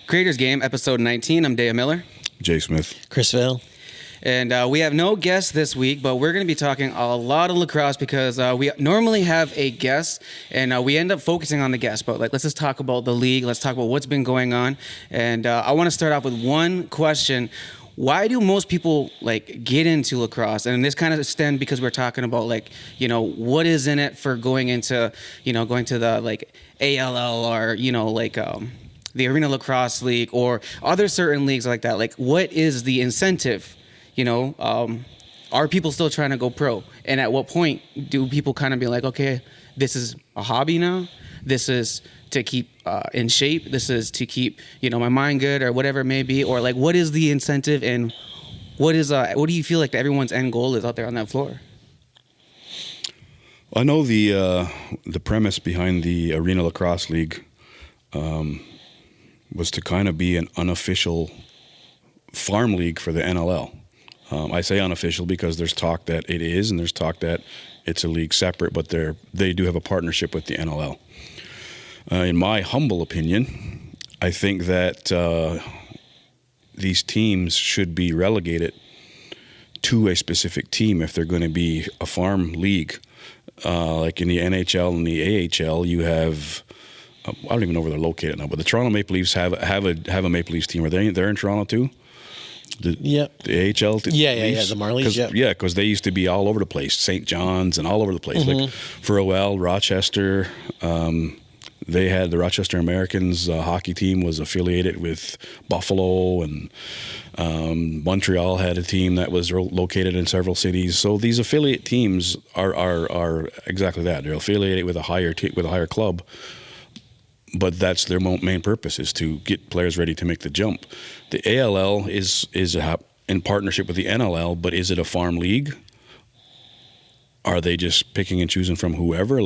Creators Game, episode 19. I'm Daya Miller. Jay Smith. Chris Vale. And we have no guests this week, but we're going to be talking a lot of lacrosse because we normally have a guest, and we end up focusing on the guest. But let's just talk about the league. Let's talk about what's been going on. And I want to start off with one question. Why do most people get into lacrosse? And this kind of stemmed because we're talking about what is in it for going into going to the ALL or the Arena Lacrosse League or other certain leagues like that. What is the incentive? Are people still trying to go pro? And at what point do people kind of be like, okay, this is a hobby now. This is to keep in shape. This is to keep, my mind good or whatever it may be. Or what is the incentive and what do you feel like everyone's end goal is out there on that floor? I know the premise behind the Arena Lacrosse League was to kind of be an unofficial farm league for the NLL. I say unofficial because there's talk that it is, and there's talk that it's a league separate, but they do have a partnership with the NLL. In my humble opinion, I think that these teams should be relegated to a specific team if they're going to be a farm league. Like in the NHL and the AHL, you have I don't even know where they're located now, but the Toronto Maple Leafs have a Maple Leafs team. They're in Toronto too? The AHL? Yeah, the Marlies. Yeah, because they used to be all over the place, St. John's and all over the place. Mm-hmm. For a while, Rochester, they had the Rochester Americans hockey team was affiliated with Buffalo, and Montreal had a team that was located in several cities. So these affiliate teams are exactly that. They're affiliated with a higher club. But that's their main purpose, is to get players ready to make the jump. The ALL is in partnership with the NLL, but is it a farm league? Are they just picking and choosing from whoever?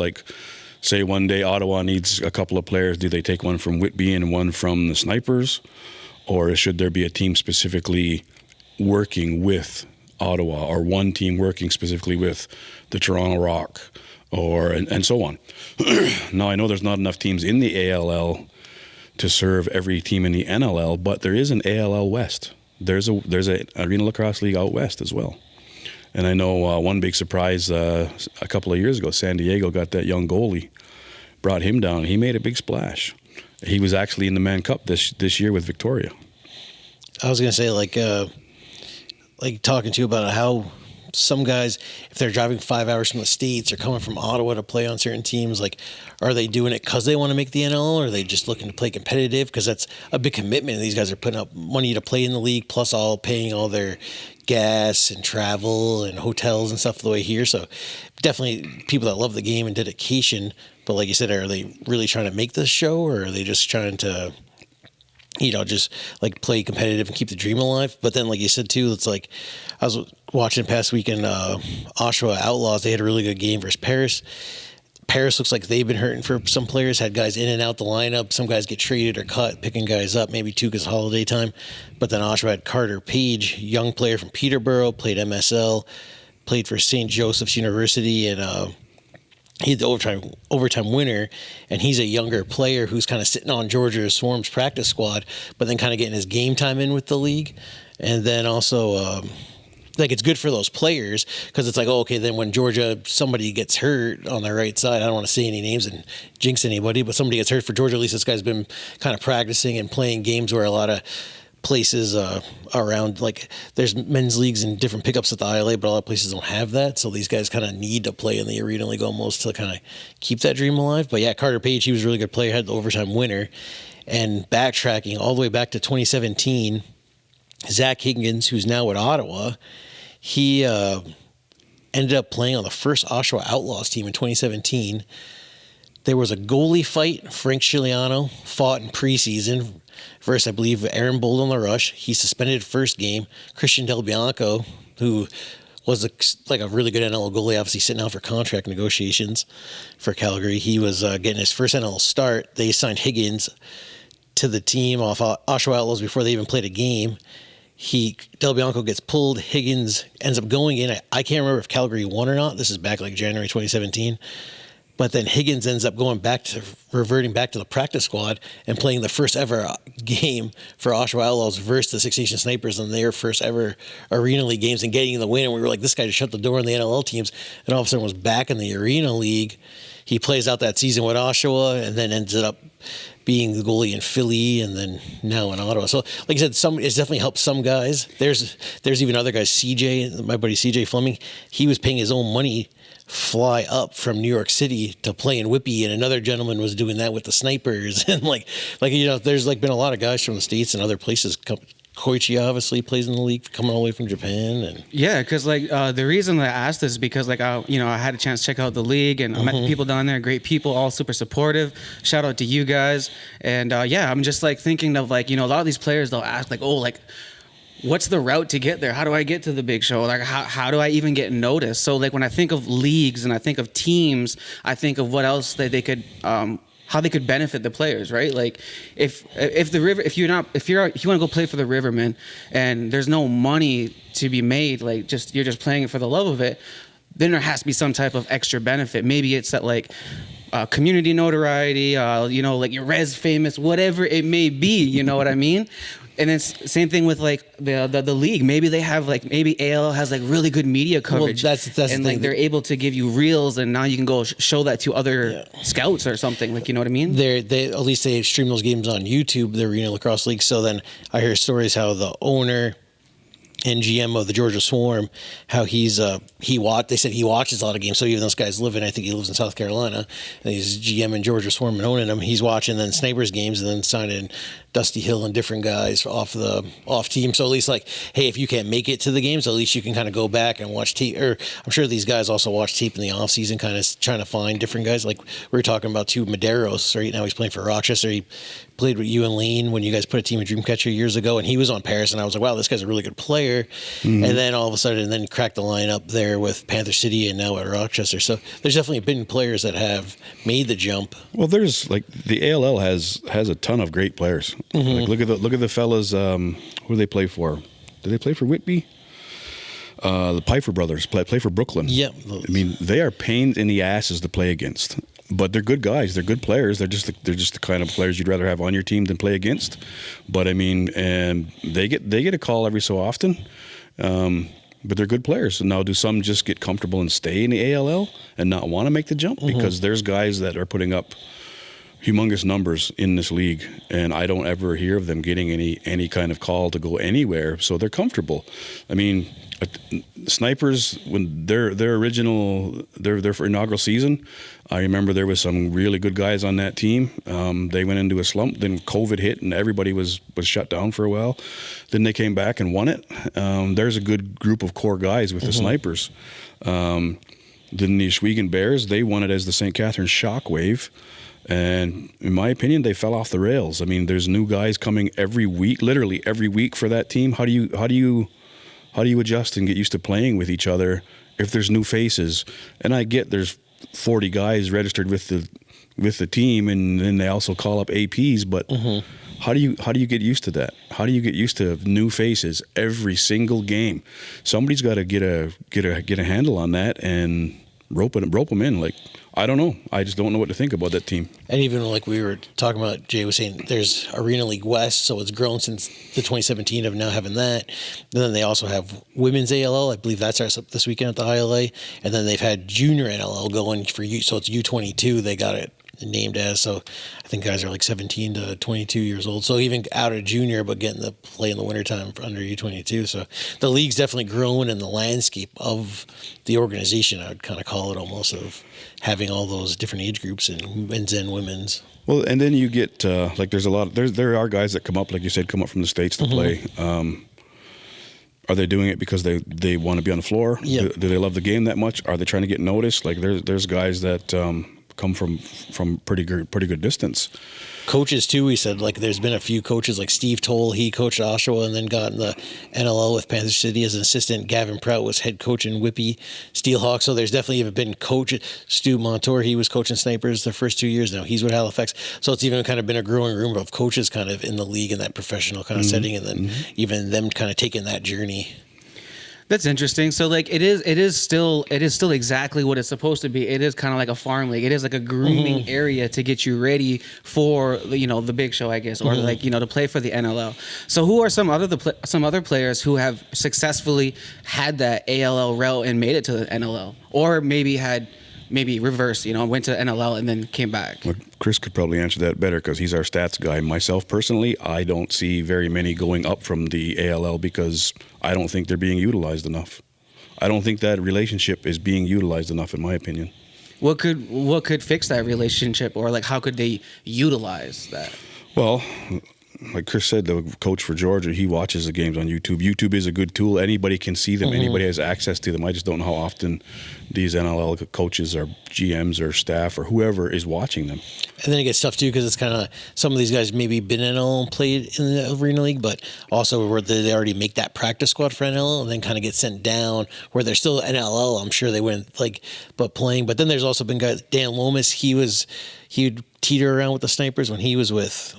Say one day Ottawa needs a couple of players. Do they take one from Whitby and one from the Snipers? Or should there be a team specifically working with Ottawa, or one team working specifically with the Toronto Rock? And so on. Now, I know there's not enough teams in the ALL to serve every team in the NLL, but there is an ALL West. There's a Arena Lacrosse League out west as well. And I know one big surprise a couple of years ago, San Diego got that young goalie, brought him down. He made a big splash. He was actually in the Mann Cup this year with Victoria. I was going to say, talking to you about how some guys, if they're driving 5 hours from the States or coming from Ottawa to play on certain teams, are they doing it because they want to make the NLL, or are they just looking to play competitive? Because that's a big commitment, and these guys are putting up money to play in the league, plus paying all their gas and travel and hotels and stuff the way here. So definitely people that love the game and dedication. But like you said, are they really trying to make this show, or are they just trying to just play competitive and keep the dream alive? But then, like you said too, it's I was watching past weekend, Oshawa Outlaws. They had a really good game versus Paris. Paris looks like they've been hurting for some players, had guys in and out the lineup. Some guys get traded or cut, picking guys up, maybe too because holiday time. But then Oshawa had Carter Page, young player from Peterborough, played MSL, played for St. Joseph's University, and he's the overtime winner, and he's a younger player who's kind of sitting on Georgia Swarm's practice squad, but then kind of getting his game time in with the league. And then also, it's good for those players because it's okay, then when Georgia, somebody gets hurt on the right side, I don't want to say any names and jinx anybody, but somebody gets hurt for Georgia, at least this guy's been kind of practicing and playing games where a lot of places around, there's men's leagues and different pickups at the ILA, but a lot of places don't have that. So these guys kind of need to play in the Arena League almost to kind of keep that dream alive. But yeah, Carter Page, he was a really good player, had the overtime winner. And backtracking all the way back to 2017, Zach Higgins, who's now at Ottawa, he ended up playing on the first Oshawa Outlaws team in 2017. There was a goalie fight. Frank Chiliano fought in preseason versus, I believe, Aaron Bold on the rush. He suspended first game. Christian Del Bianco, who was a really good NLL goalie, obviously sitting out for contract negotiations for Calgary. He was getting his first NLL start. They signed Higgins to the team off Oshawa Outlaws before they even played a game. Del Bianco gets pulled. Higgins ends up going in. I can't remember if Calgary won or not. This is back January 2017. But then Higgins ends up reverting back to the practice squad and playing the first ever game for Oshawa Outlaws versus the Six Nation Snipers in their first ever Arena League games and getting the win. And we were like, this guy just shut the door on the NLL teams, and all of a sudden was back in the Arena League. He plays out that season with Oshawa and then ended up being the goalie in Philly and then now in Ottawa. So, like I said, it's definitely helped some guys. There's even other guys. CJ, my buddy CJ Fleming, he was paying his own money fly up from New York City to play in Whippy, and another gentleman was doing that with the Snipers. And there's been a lot of guys from the States and other places come. Koichi obviously plays in the league, coming all the way from Japan, and yeah, because the reason that I asked this is because I had a chance to check out the league, and I met the people down there, great people, all super supportive. Shout out to you guys, and I'm just thinking of a lot of these players, they'll ask what's the route to get there? How do I get to the big show? How do I even get noticed? So when I think of leagues and I think of teams, I think of what else that they could. How they could benefit the players, right? If you want to go play for the Rivermen and there's no money to be made, you're just playing it for the love of it, then there has to be some type of extra benefit. Maybe it's that community notoriety, you're res famous, whatever it may be, you know what I mean? And then same thing with the league. Maybe they have maybe ALL has really good media coverage. Well, that's and the thing. They're able to give you reels, and now you can go show that to other scouts or something. You know what I mean? They at least they stream those games on YouTube, the Arena Lacrosse League. So then I hear stories how the owner and GM of the Georgia Swarm, how they said he watches a lot of games. So even those guys I think he lives in South Carolina, and he's GM in Georgia Swarm and owning them. He's watching then Snipers games and then signing Dusty Hill and different guys off team. So at least hey, if you can't make it to the games, at least you can kind of go back and watch tape. Or I'm sure these guys also watch tape in the off season, kind of trying to find different guys. We were talking about too, Medeiros. Right now he's playing for Rochester. He played with you and Lane when you guys put a team in Dreamcatcher years ago, and he was on Paris, and I was like, wow, this guy's a really good player. Mm-hmm. And then all of a sudden, then cracked the line up there with Panther City and now at Rochester. So there's definitely been players that have made the jump. Well, there's the ALL has a ton of great players. Mm-hmm. Look at the fellas. Who do they play for? Do they play for Whitby? The Pfeiffer brothers play for Brooklyn. Yep. I mean, they are pains in the asses to play against. But they're good guys. They're good players. They're just the kind of players you'd rather have on your team than play against. But I mean, and they get a call every so often. But they're good players. Now, do some just get comfortable and stay in the ALL and not want to make the jump? Mm-hmm. Because there's guys that are putting up humongous numbers in this league, and I don't ever hear of them getting any kind of call to go anywhere. So they're comfortable. I mean, Snipers, when their inaugural season, I remember there was some really good guys on that team. They went into a slump. Then COVID hit, and everybody was shut down for a while. Then they came back and won it. There's a good group of core guys with the Snipers. Then the Oswego Bears, they won it as the St. Catharines Shockwave. And in my opinion, they fell off the rails. I mean, there's new guys coming every week, literally every week for that team. How do you adjust and get used to playing with each other if there's new faces? And I get there's 40 guys registered with the team, and then they also call up APs. But how do you get used to that? How do you get used to new faces every single game? Somebody's got to get a handle on that and rope them in. I don't know. I just don't know what to think about that team. And even we were talking about, Jay was saying there's Arena League West, so it's grown since the 2017 of now having that. And then they also have Women's ALL. I believe that starts up this weekend at the ILA. And then they've had Junior NLL going for you, so it's U22. They got it named as. So I think guys are 17 to 22 years old. So even out of junior, but getting to play in the wintertime under U22. So the league's definitely grown in the landscape of the organization. I would kind of call it almost of having all those different age groups in men's and women's. Well, and then you get there's a lot. There are guys that come up, like you said, come up from the States to play. Are they doing it because they want to be on the floor? Yep. Do they love the game that much? Are they trying to get noticed? There's guys that come from pretty good distance. Coaches too, he said there's been a few coaches like Steve Toll, he coached Oshawa and then got in the NLL with Panther City as an assistant. Gavin Prout was head coach in Whippy Steelhawks. So there's definitely even been coaches. Stu Montour, he was coaching Snipers the first 2 years. Now he's with Halifax. So it's even kind of been a growing room of coaches kind of in the league in that professional kind of setting, and then even them kind of taking that journey. That's interesting. So like it is still exactly what it's supposed to be. It is kind of like a farm league. It is like a grooming area to get you ready for the big show, I guess, or like to play for the NLL. So who are some other players who have successfully had that ALL route and made it to the NLL, or maybe reverse, went to NLL and then came back? Well, Chris could probably answer that better because he's our stats guy. Myself personally, I don't see very many going up from the ALL because I don't think they're being utilized enough. I don't think that relationship is being utilized enough, in my opinion. What could fix that relationship, or like how could they utilize that? Well, like Chris said, the coach for Georgia, he watches the games on YouTube. YouTube is a good tool. Anybody can see them. Anybody has access to them. I just don't know how often these NLL coaches or GMs or staff or whoever is watching them. And then it gets tough too because it's kind of some of these guys maybe been in NLL and played in the Arena League, but also where they already make that practice squad for NLL and then kind of get sent down where they're still NLL. I'm sure they wouldn't but playing. But then there's also been guys, Dan Lomas, he would teeter around with the Snipers when he was with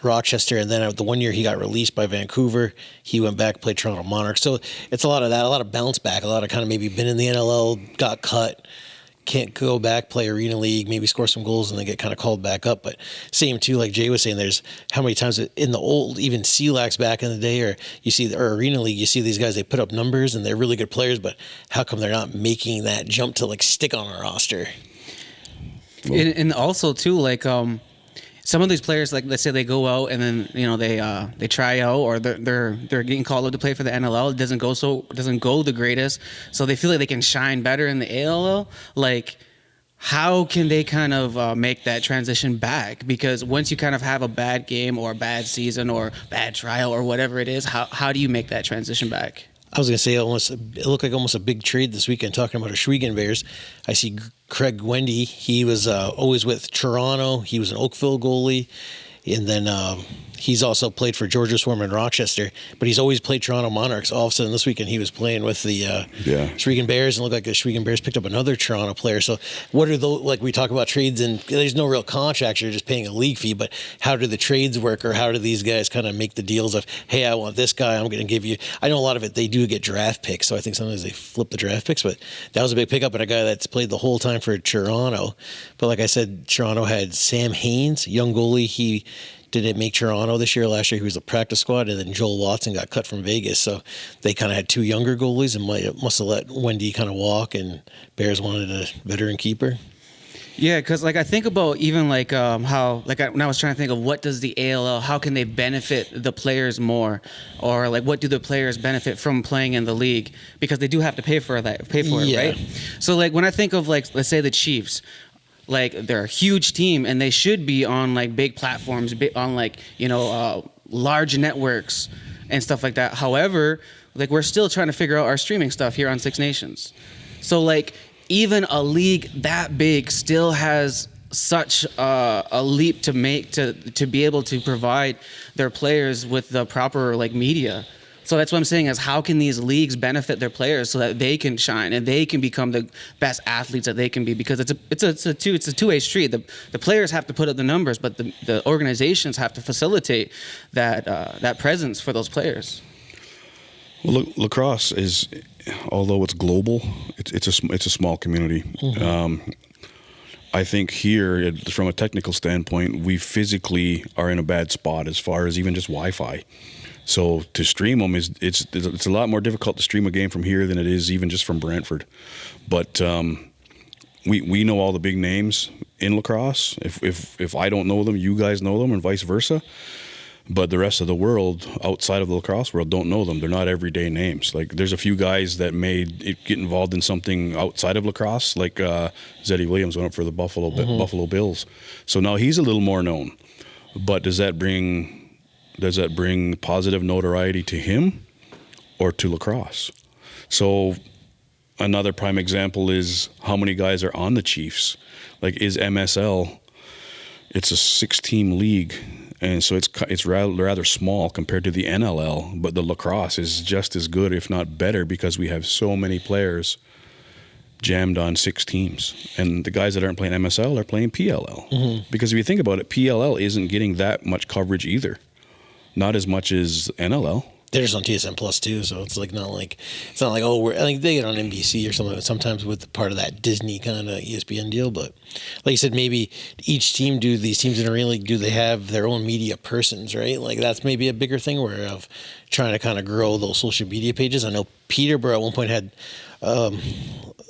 Rochester, and then the one year he got released by Vancouver, he went back, played Toronto Monarchs. So it's a lot of that, a lot of bounce back, a lot of kind of maybe been in the NLL, got cut, can't go back, play Arena League, maybe score some goals, and then get kind of called back up. But same too, like Jay was saying, there's how many times in the old, even CLAX back in the day, or Arena League, you see these guys, they put up numbers and they're really good players, but how come they're not making that jump to like stick on a roster? And also too, like some of these players, like let's say they go out and then they try out, or they're getting called up to play for the NLL. It doesn't go the greatest, so they feel like they can shine better in the ALL. Like, how can they kind of make that transition back? Because once you kind of have a bad game or a bad season or bad trial or whatever it is, how do you make that transition back? I was going to say it looked like almost a big trade this weekend talking about Shawinigan Bears. I see Craig Wendy. He was always with Toronto. He was an Oakville goalie. And then he's also played for Georgia Swarm and Rochester, but he's always played Toronto Monarchs. All of a sudden this weekend he was playing with the Shawinigan Bears, and looked like the Shawinigan Bears picked up another Toronto player. So what are those, like we talk about trades, and there's no real contract, you're just paying a league fee, but how do the trades work, or how do these guys kind of make the deals of, hey, I want this guy, I'm going to give you, I know a lot of it, they do get draft picks, so I think sometimes they flip the draft picks, but that was a big pickup, and a guy that's played the whole time for Toronto. But like I said, Toronto had Sam Haynes, young goalie. He didn't make Toronto this year. Last year he was a practice squad, and then Joel Watson got cut from Vegas. So they kind of had two younger goalies and must have let Wendy kind of walk, and Bears wanted a veteran keeper. Yeah, because like I think about even like how when I was trying to think of what does the ALL, how can they benefit the players more, or like what do the players benefit from playing in the league, because they do have to pay for it, right? So like when I think of like let's say the Chiefs, like they're a huge team and they should be on like big platforms, on like large networks and stuff like that. However, like we're still trying to figure out our streaming stuff here on Six Nations. So like even a league that big still has such a leap to make to be able to provide their players with the proper like media. So that's what I'm saying is how can these leagues benefit their players so that they can shine and they can become the best athletes that they can be, because it's a two-way street. The players have to put up the numbers, but the organizations have to facilitate that presence for those players. Well, lacrosse is, although it's global, it's a small community. Mm-hmm. I think here, from a technical standpoint, we physically are in a bad spot as far as even just Wi-Fi. So to stream them it's a lot more difficult to stream a game from here than it is even just from Brantford. But we know all the big names in lacrosse. If I don't know them, you guys know them, and vice versa. But the rest of the world outside of the lacrosse world don't know them. They're not everyday names. Like there's a few guys that may get involved in something outside of lacrosse, like Zeddy Williams went up for the Buffalo Bills. So now he's a little more known. But does that bring positive notoriety to him or to lacrosse? So another prime example is how many guys are on the Chiefs. Like is MSL, it's a 6-team league, and so it's rather small compared to the NLL, but the lacrosse is just as good, if not better, because we have so many players jammed on 6 teams. And the guys that aren't playing MSL are playing PLL. Mm-hmm. Because if you think about it, PLL isn't getting that much coverage either. Not as much as NLL. They're just on TSN Plus too, so it's like not like oh I think they get on NBC or something sometimes with part of that Disney kind of ESPN deal. But like you said, maybe these teams in Arena League, do they have their own media persons, right? Like that's maybe a bigger thing where of trying to kind of grow those social media pages. I know Peterborough at one point had a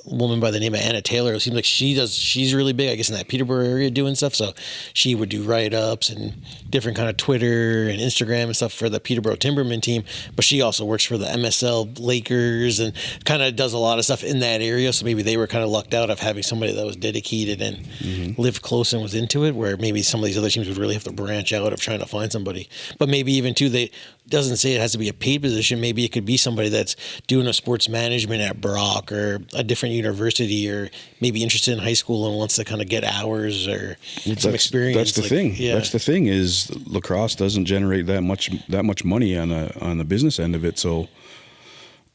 woman by the name of Anna Taylor. It seems like she's really big, I guess, in that Peterborough area doing stuff. So she would do write-ups and different kind of Twitter and Instagram and stuff for the Peterborough Timberman team. But she also works for the MSL Lakers and kind of does a lot of stuff in that area. So maybe they were kind of lucked out of having somebody that was dedicated and lived close and was into it, where maybe some of these other teams would really have to branch out of trying to find somebody. But maybe even too, they doesn't say it has to be a paid position. Maybe it could be somebody that's doing a sports management at Brock or a different university, or maybe interested in high school and wants to kind of get hours or some experience. That's the thing. Yeah. That's the thing is lacrosse doesn't generate that much money on the business end of it. So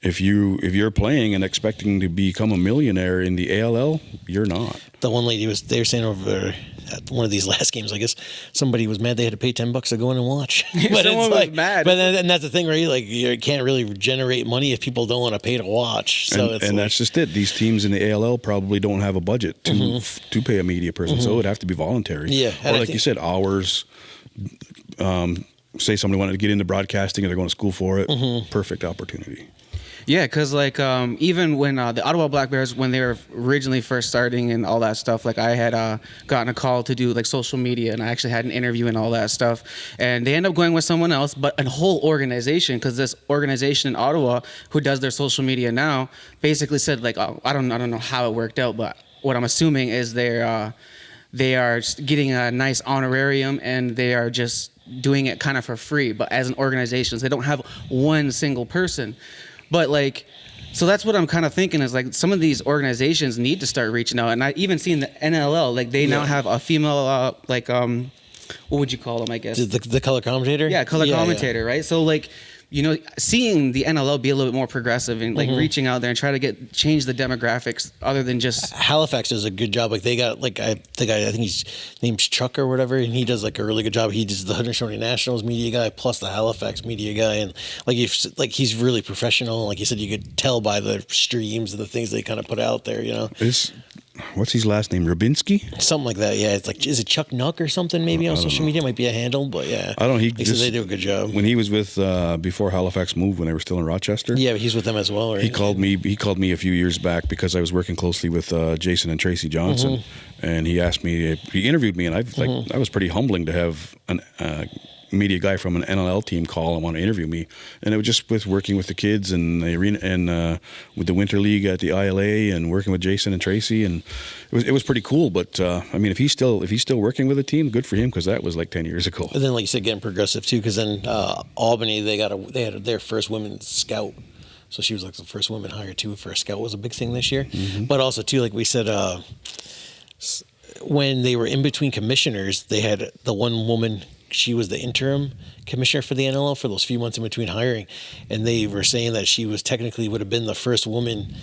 if you're playing and expecting to become a millionaire in the ALL, you're not. The one lady they were saying over at one of these last games, I guess somebody was mad they had to pay $10 to go in and watch. But someone was mad. But then, and that's the thing, right? Like you can't really generate money if people don't want to pay to watch. So and that's just it. These teams in the ALL probably don't have a budget to pay a media person, so it would have to be voluntary. Yeah, or like you said, hours. Say somebody wanted to get into broadcasting and they're going to school for it. Perfect opportunity. Yeah, because like even when the Ottawa Black Bears, when they were originally first starting and all that stuff, like I had gotten a call to do like social media, and I actually had an interview and all that stuff, and they end up going with someone else, but a whole organization, because this organization in Ottawa who does their social media now basically said like, oh, I don't know how it worked out, but what I'm assuming is they are getting a nice honorarium and they are just doing it kind of for free, but as an organization, so they don't have one single person. But like, so that's what I'm kind of thinking is like some of these organizations need to start reaching out. And I even seen the NLL, like they now have a female, what would you call them, I guess? The color commentator? Yeah, color commentator, right? So like, you know, seeing the NLL be a little bit more progressive and like reaching out there and try to change the demographics other than just Halifax does a good job. Like they got like I think he's name's Chuck or whatever, and he does like a really good job. He does the Haudenosaunee Nationals media guy plus the Halifax media guy, and he's really professional. Like you said, you could tell by the streams and the things they kind of put out there. You know, what's his last name? Rubinski? Something like that. Yeah, it's like, is it Chuck Nuck or something? Maybe on social media might be a handle, but yeah, I don't. They do a good job. When he was with before Halifax moved, when they were still in Rochester. Yeah, but he's with them as well, right? He called me a few years back because I was working closely with Jason and Tracy Johnson, and he asked me. He interviewed me, and I was pretty humbling to have a media guy from an NLL team call and want to interview me, and it was just with working with the kids and the arena and with the Winter League at the ILA and working with Jason and Tracy, and it was pretty cool. But I mean, if he's still working with a team, good for him, because that was like 10 years ago. And then, like you said, getting progressive too, because then Albany they had their first women's scout. So she was like the first woman hired too for a scout was a big thing this year. But also too, like we said, when they were in between commissioners, they had the one woman. She was the interim commissioner for the NLL for those few months in between hiring, and they were saying that she was technically would have been the first woman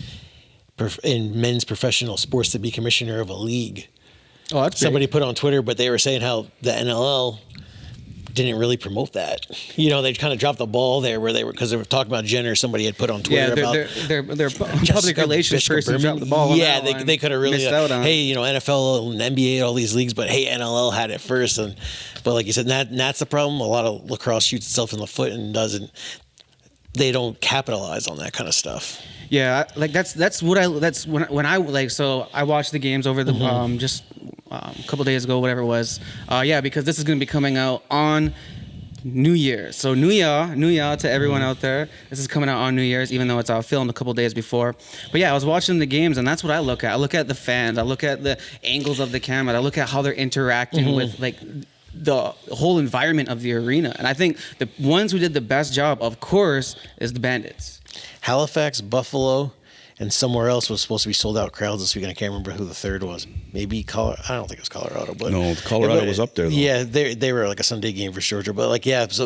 in men's professional sports to be commissioner of a league. Oh, that's somebody put on Twitter, but they were saying how the NLL didn't really promote that. You know, they kind of dropped the ball there where they were, because they were talking about Jenner. Somebody had put on Twitter about their public relations person dropped the ball. Yeah, they could have really missed out on. Hey, you know, NFL and NBA, all these leagues, but hey, NLL had it first, but like you said, that's the problem. A lot of lacrosse shoots itself in the foot and they don't capitalize on that kind of stuff. Yeah, like that's when I like, so I watched the games over the just a couple days ago, whatever it was. Yeah, because this is going to be coming out on New Year's. So New Year to everyone out there. This is coming out on New Year's, even though it's filmed a couple days before. But yeah, I was watching the games, and that's what I look at. I look at the fans. I look at the angles of the camera. I look at how they're interacting with like the whole environment of the arena. And I think the ones who did the best job, of course, is the Bandits. Halifax, Buffalo, and somewhere else was supposed to be sold out crowds this weekend. I can't remember who the third was. Maybe Colorado. I don't think it was Colorado, but no, Colorado was up there though. Yeah, they were like a Sunday game for Georgia, but like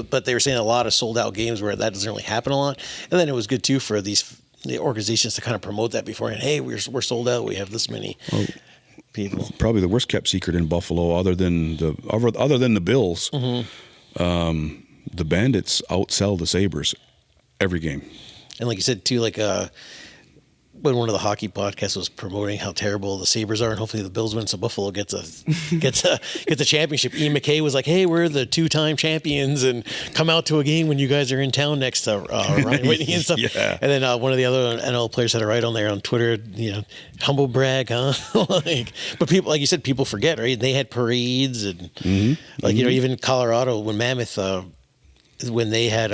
but they were saying a lot of sold out games where that doesn't really happen a lot. And then it was good too for the organizations to kind of promote that beforehand. Hey, we're sold out. We have this many. People. Probably the worst kept secret in Buffalo, other than the Bills, the Bandits outsell the Sabres every game. And like you said too, like when one of the hockey podcasts was promoting how terrible the Sabres are, and hopefully the Bills win, so Buffalo gets a championship. Ian McKay was like, "Hey, we're the 2-time champions, and come out to a game when you guys are in town next to Ryan Whitney and stuff." Yeah. And then one of the other NL players had to write on there on Twitter, humble brag, huh? But people, like you said, people forget, right? They had parades and even Colorado when Mammoth, when they had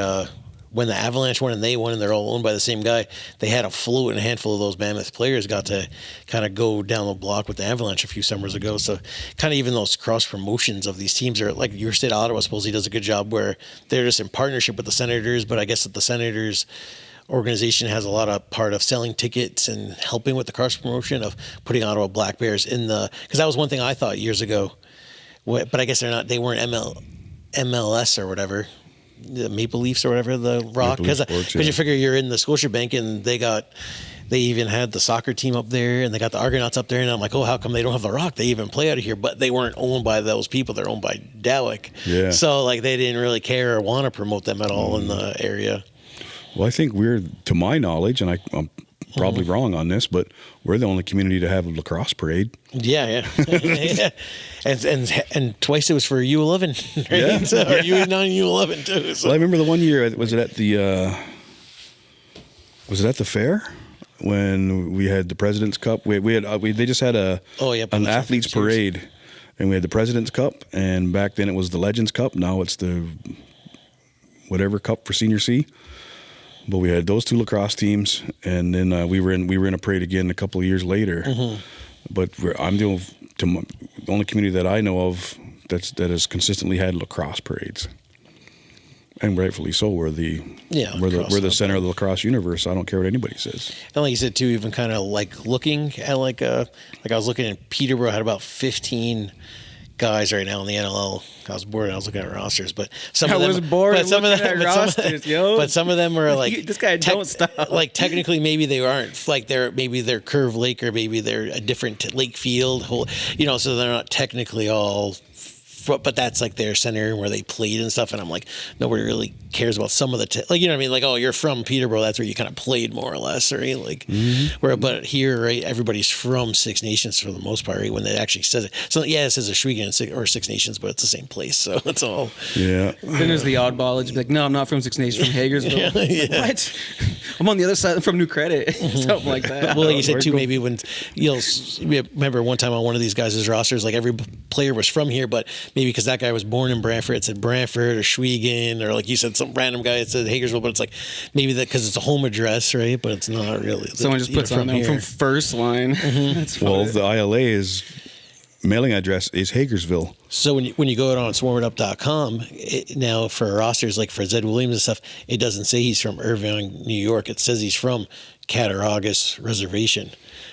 when the Avalanche won and they won and they're all owned by the same guy, they had a float, and a handful of those Mammoth players got to kind of go down the block with the Avalanche a few summers ago. So kind of even those cross promotions of these teams are, like you said, Ottawa supposedly does a good job where they're just in partnership with the Senators, but I guess that the Senators organization has a lot of part of selling tickets and helping with the cross promotion of putting Ottawa Black Bears in because that was one thing I thought years ago, but I guess they weren't MLS or whatever. The Maple Leafs or whatever, the Rock, because you figure you're in the Scotiabank, and they even had the soccer team up there, and they got the Argonauts up there, and I'm like, oh, how come they don't have the Rock? They even play out of here, but they weren't owned by those people. They're owned by Dalek. Yeah. So like they didn't really care or want to promote them at all in the area. Well, I think we're, to my knowledge, and I'm probably wrong on this, but we're the only community to have a lacrosse parade. Yeah. Yeah. And twice it was for U11, right? Yeah. So, or U9, U11 too. So. Well, I remember the one year, was it at the fair when we had the President's Cup? They just had an athletes parade, and we had the President's Cup, and back then it was the Legends Cup. Now it's the whatever cup for Senior C. But we had those two lacrosse teams, and then we were in a parade again a couple of years later. Mm-hmm. But I'm the only community that I know of that has consistently had lacrosse parades, and rightfully so. We're the center of the lacrosse universe. I don't care what anybody says. And like you said too, even kind of like looking at like I was looking at Peterborough had about 15 guys right now in the NLL. I was bored and I was looking at rosters, but some of them are like this guy don't stop. Like technically, maybe they aren't like they're Curve Lake, or maybe they're a different lake field. So they're not technically all. But that's like their center where they played and stuff, and I'm like, nobody really cares about some of the what I mean? Like, oh, you're from Peterborough, that's where you kind of played more or less, right? Like, but here, right, everybody's from Six Nations for the most part, right? When they actually says it, so yeah, it says Ashwaubenon or Six Nations, but it's the same place, so it's all. Yeah. Then there's the oddball. It's like, no, I'm not from Six Nations, from Hagersville. Yeah. What? I'm on the other side. I'm from New Credit, something like that. Well, like you said too, maybe when you'll remember one time on one of these guys' rosters, like every player was from here, but maybe because that guy was born in Brantford, it said Brantford or Schweigen, or like you said, some random guy that said Hagersville, but it's like maybe that because it's a home address, right? But it's not really. Someone just puts on them from first line. That's well, the ILA mailing address is Hagersville. So when you go on swarmitup.com, now for rosters like for Zed Williams and stuff, it doesn't say he's from Irvine, New York. It says he's from Cattaraugus Reservation.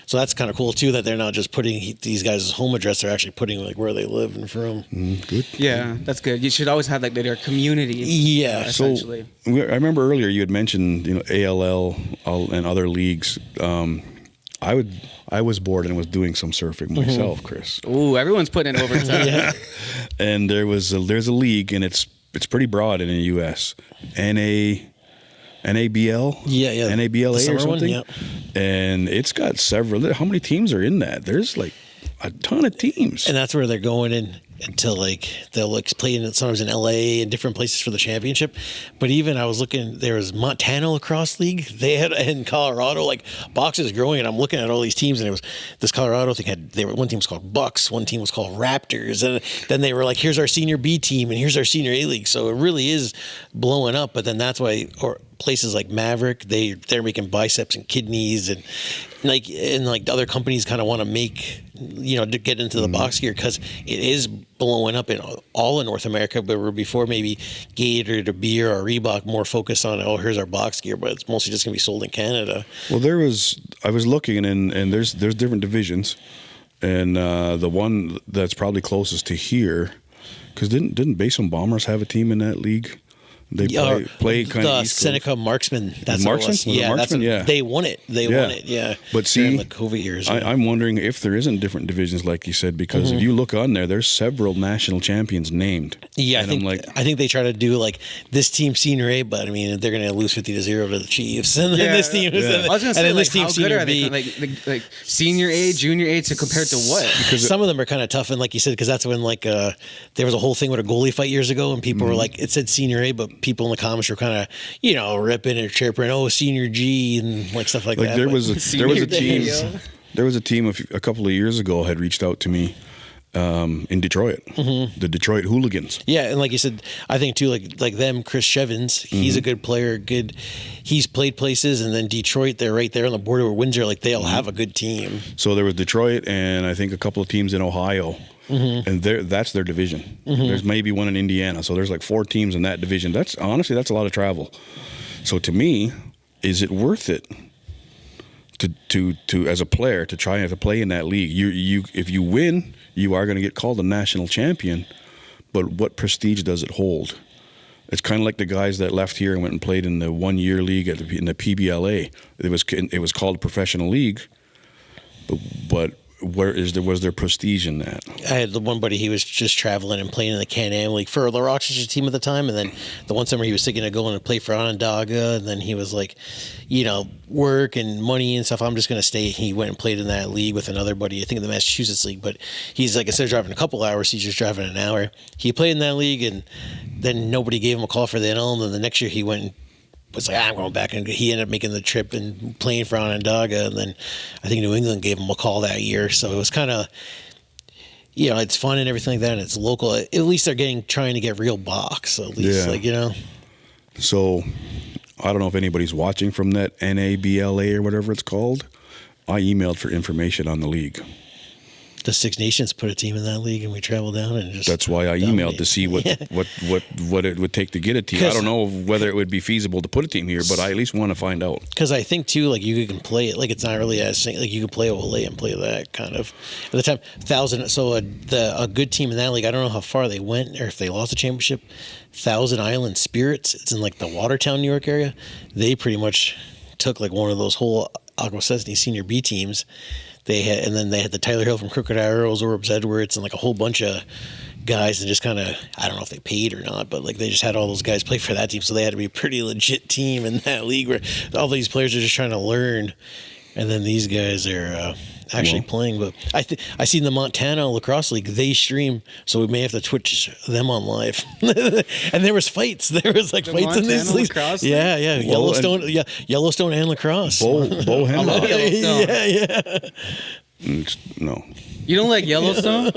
So that's kind of cool too, that they're not just putting these guys' home address; they're actually putting like where they live and from. Good. Yeah, that's good. You should always have like their community. Yeah, essentially. So I remember earlier you had mentioned ALL and other leagues. I was bored and was doing some surfing myself, Chris. Ooh, everyone's putting in overtime. Yeah. And there's a league, and it's pretty broad in the U.S. NABL? Yeah. NABLA or something? One, yeah. And it's got several. How many teams are in that? There's like a ton of teams. And that's where they're going in until like they'll like play in sometimes in LA and different places for the championship. But even I was looking, there was Montana Lacrosse League. They had in Colorado, like boxes growing, and I'm looking at all these teams, and it was this Colorado thing one team was called Bucks, one team was called Raptors, and then they were like, here's our senior B team and here's our senior A league. So it really is blowing up. But then that's why places like Maverick, they're making biceps and kidneys, and other companies kind of want to make to get into the box gear because it is blowing up in all of North America. But where before maybe Gator to Beer or Reebok more focused on here's our box gear, but it's mostly just gonna be sold in Canada. Well, I was looking and there's different divisions, and the one that's probably closest to here, because didn't Base and Bombers have a team in that league? They play kind the of East Coast. Seneca Marksman. That's Marksman? what it was. Was it Yeah, Marksman? Yeah. They won it. They won it. Yeah. But during see, the COVID years. I'm wondering if there isn't different divisions, like you said, because if you look on there, there's several national champions named. Yeah, and I think they try to do like this team senior A, but I mean they're going to lose 50-0 to the Chiefs, and then this team, I was going to say, this like, team how good senior are they? B. Like senior A, junior A to compared to what? Because Some of them are kind of tough, and like you said, because that's when like there was a whole thing with a goalie fight years ago, and people were like, it said senior A, but people in the comments were kind of ripping and chirping, oh senior G and like stuff like that. there But was a team. There was a team a couple of years ago had reached out to me in Detroit, the Detroit Hooligans. yeah, and like you said, I think too, like them, Chris Shevins, he's a good player. He's played places, and then Detroit, they're right there on the border with Windsor. Like they'll have a good team. So there was Detroit and I think a couple of teams in Ohio. And that's their division. There's maybe one in Indiana. So there's like 4 teams in that division. That's a lot of travel. So to me, is it worth it to as a player to try to play in that league? You if you win, you are going to get called a national champion, but what prestige does it hold? It's kind of like the guys that left here and went and played in the 1-year league in the PBLA. It was called a professional league, but was there prestige in that? I had the one buddy, he was just traveling and playing in the Can-Am League for the Rochester team at the time, and then the one summer he was thinking of going to play for Onondaga, and then he was like, work and money and stuff, I'm just going to stay. He went and played in that league with another buddy, I think in the Massachusetts League, but he's like, instead of driving a couple hours, he's just driving an hour. He played in that league, and then nobody gave him a call for the NL, and then the next year he went and was like, I'm going back, and he ended up making the trip and playing for Onondaga, and then I think New England gave him a call that year, so it was kind of, it's fun and everything like that, and it's local. At least they're trying to get real box, at least, So, I don't know if anybody's watching from that NABLA or whatever it's called. I emailed for information on the league. The Six Nations put a team in that league, and we traveled down and just. That's why I emailed to see what it would take to get a team. I don't know whether it would be feasible to put a team here, but I at least want to find out. Because I think too, like you can play it, like it's not really as like you can play Olay and play that kind of. At the time, 1,000. So a good team in that league, I don't know how far they went or if they lost the championship. Thousand Island Spirits, it's in like the Watertown, New York area. They pretty much took like one of those whole Aquasesne senior B teams. And then they had the Tyler Hill from Crooked Arrows, Orbs Edwards, and like a whole bunch of guys, and just kind of, I don't know if they paid or not, but like they just had all those guys play for that team, so they had to be a pretty legit team in that league where all these players are just trying to learn, and then these guys are actually playing. But I seen the Montana Lacrosse League, they stream, so we may have to Twitch them on live. And there was fights. There was like fights Montana in these leagues. Lacrosse Yeah. Well, Yellowstone and Lacrosse. Bo I love Henlock. Yellowstone. No. You don't like Yellowstone?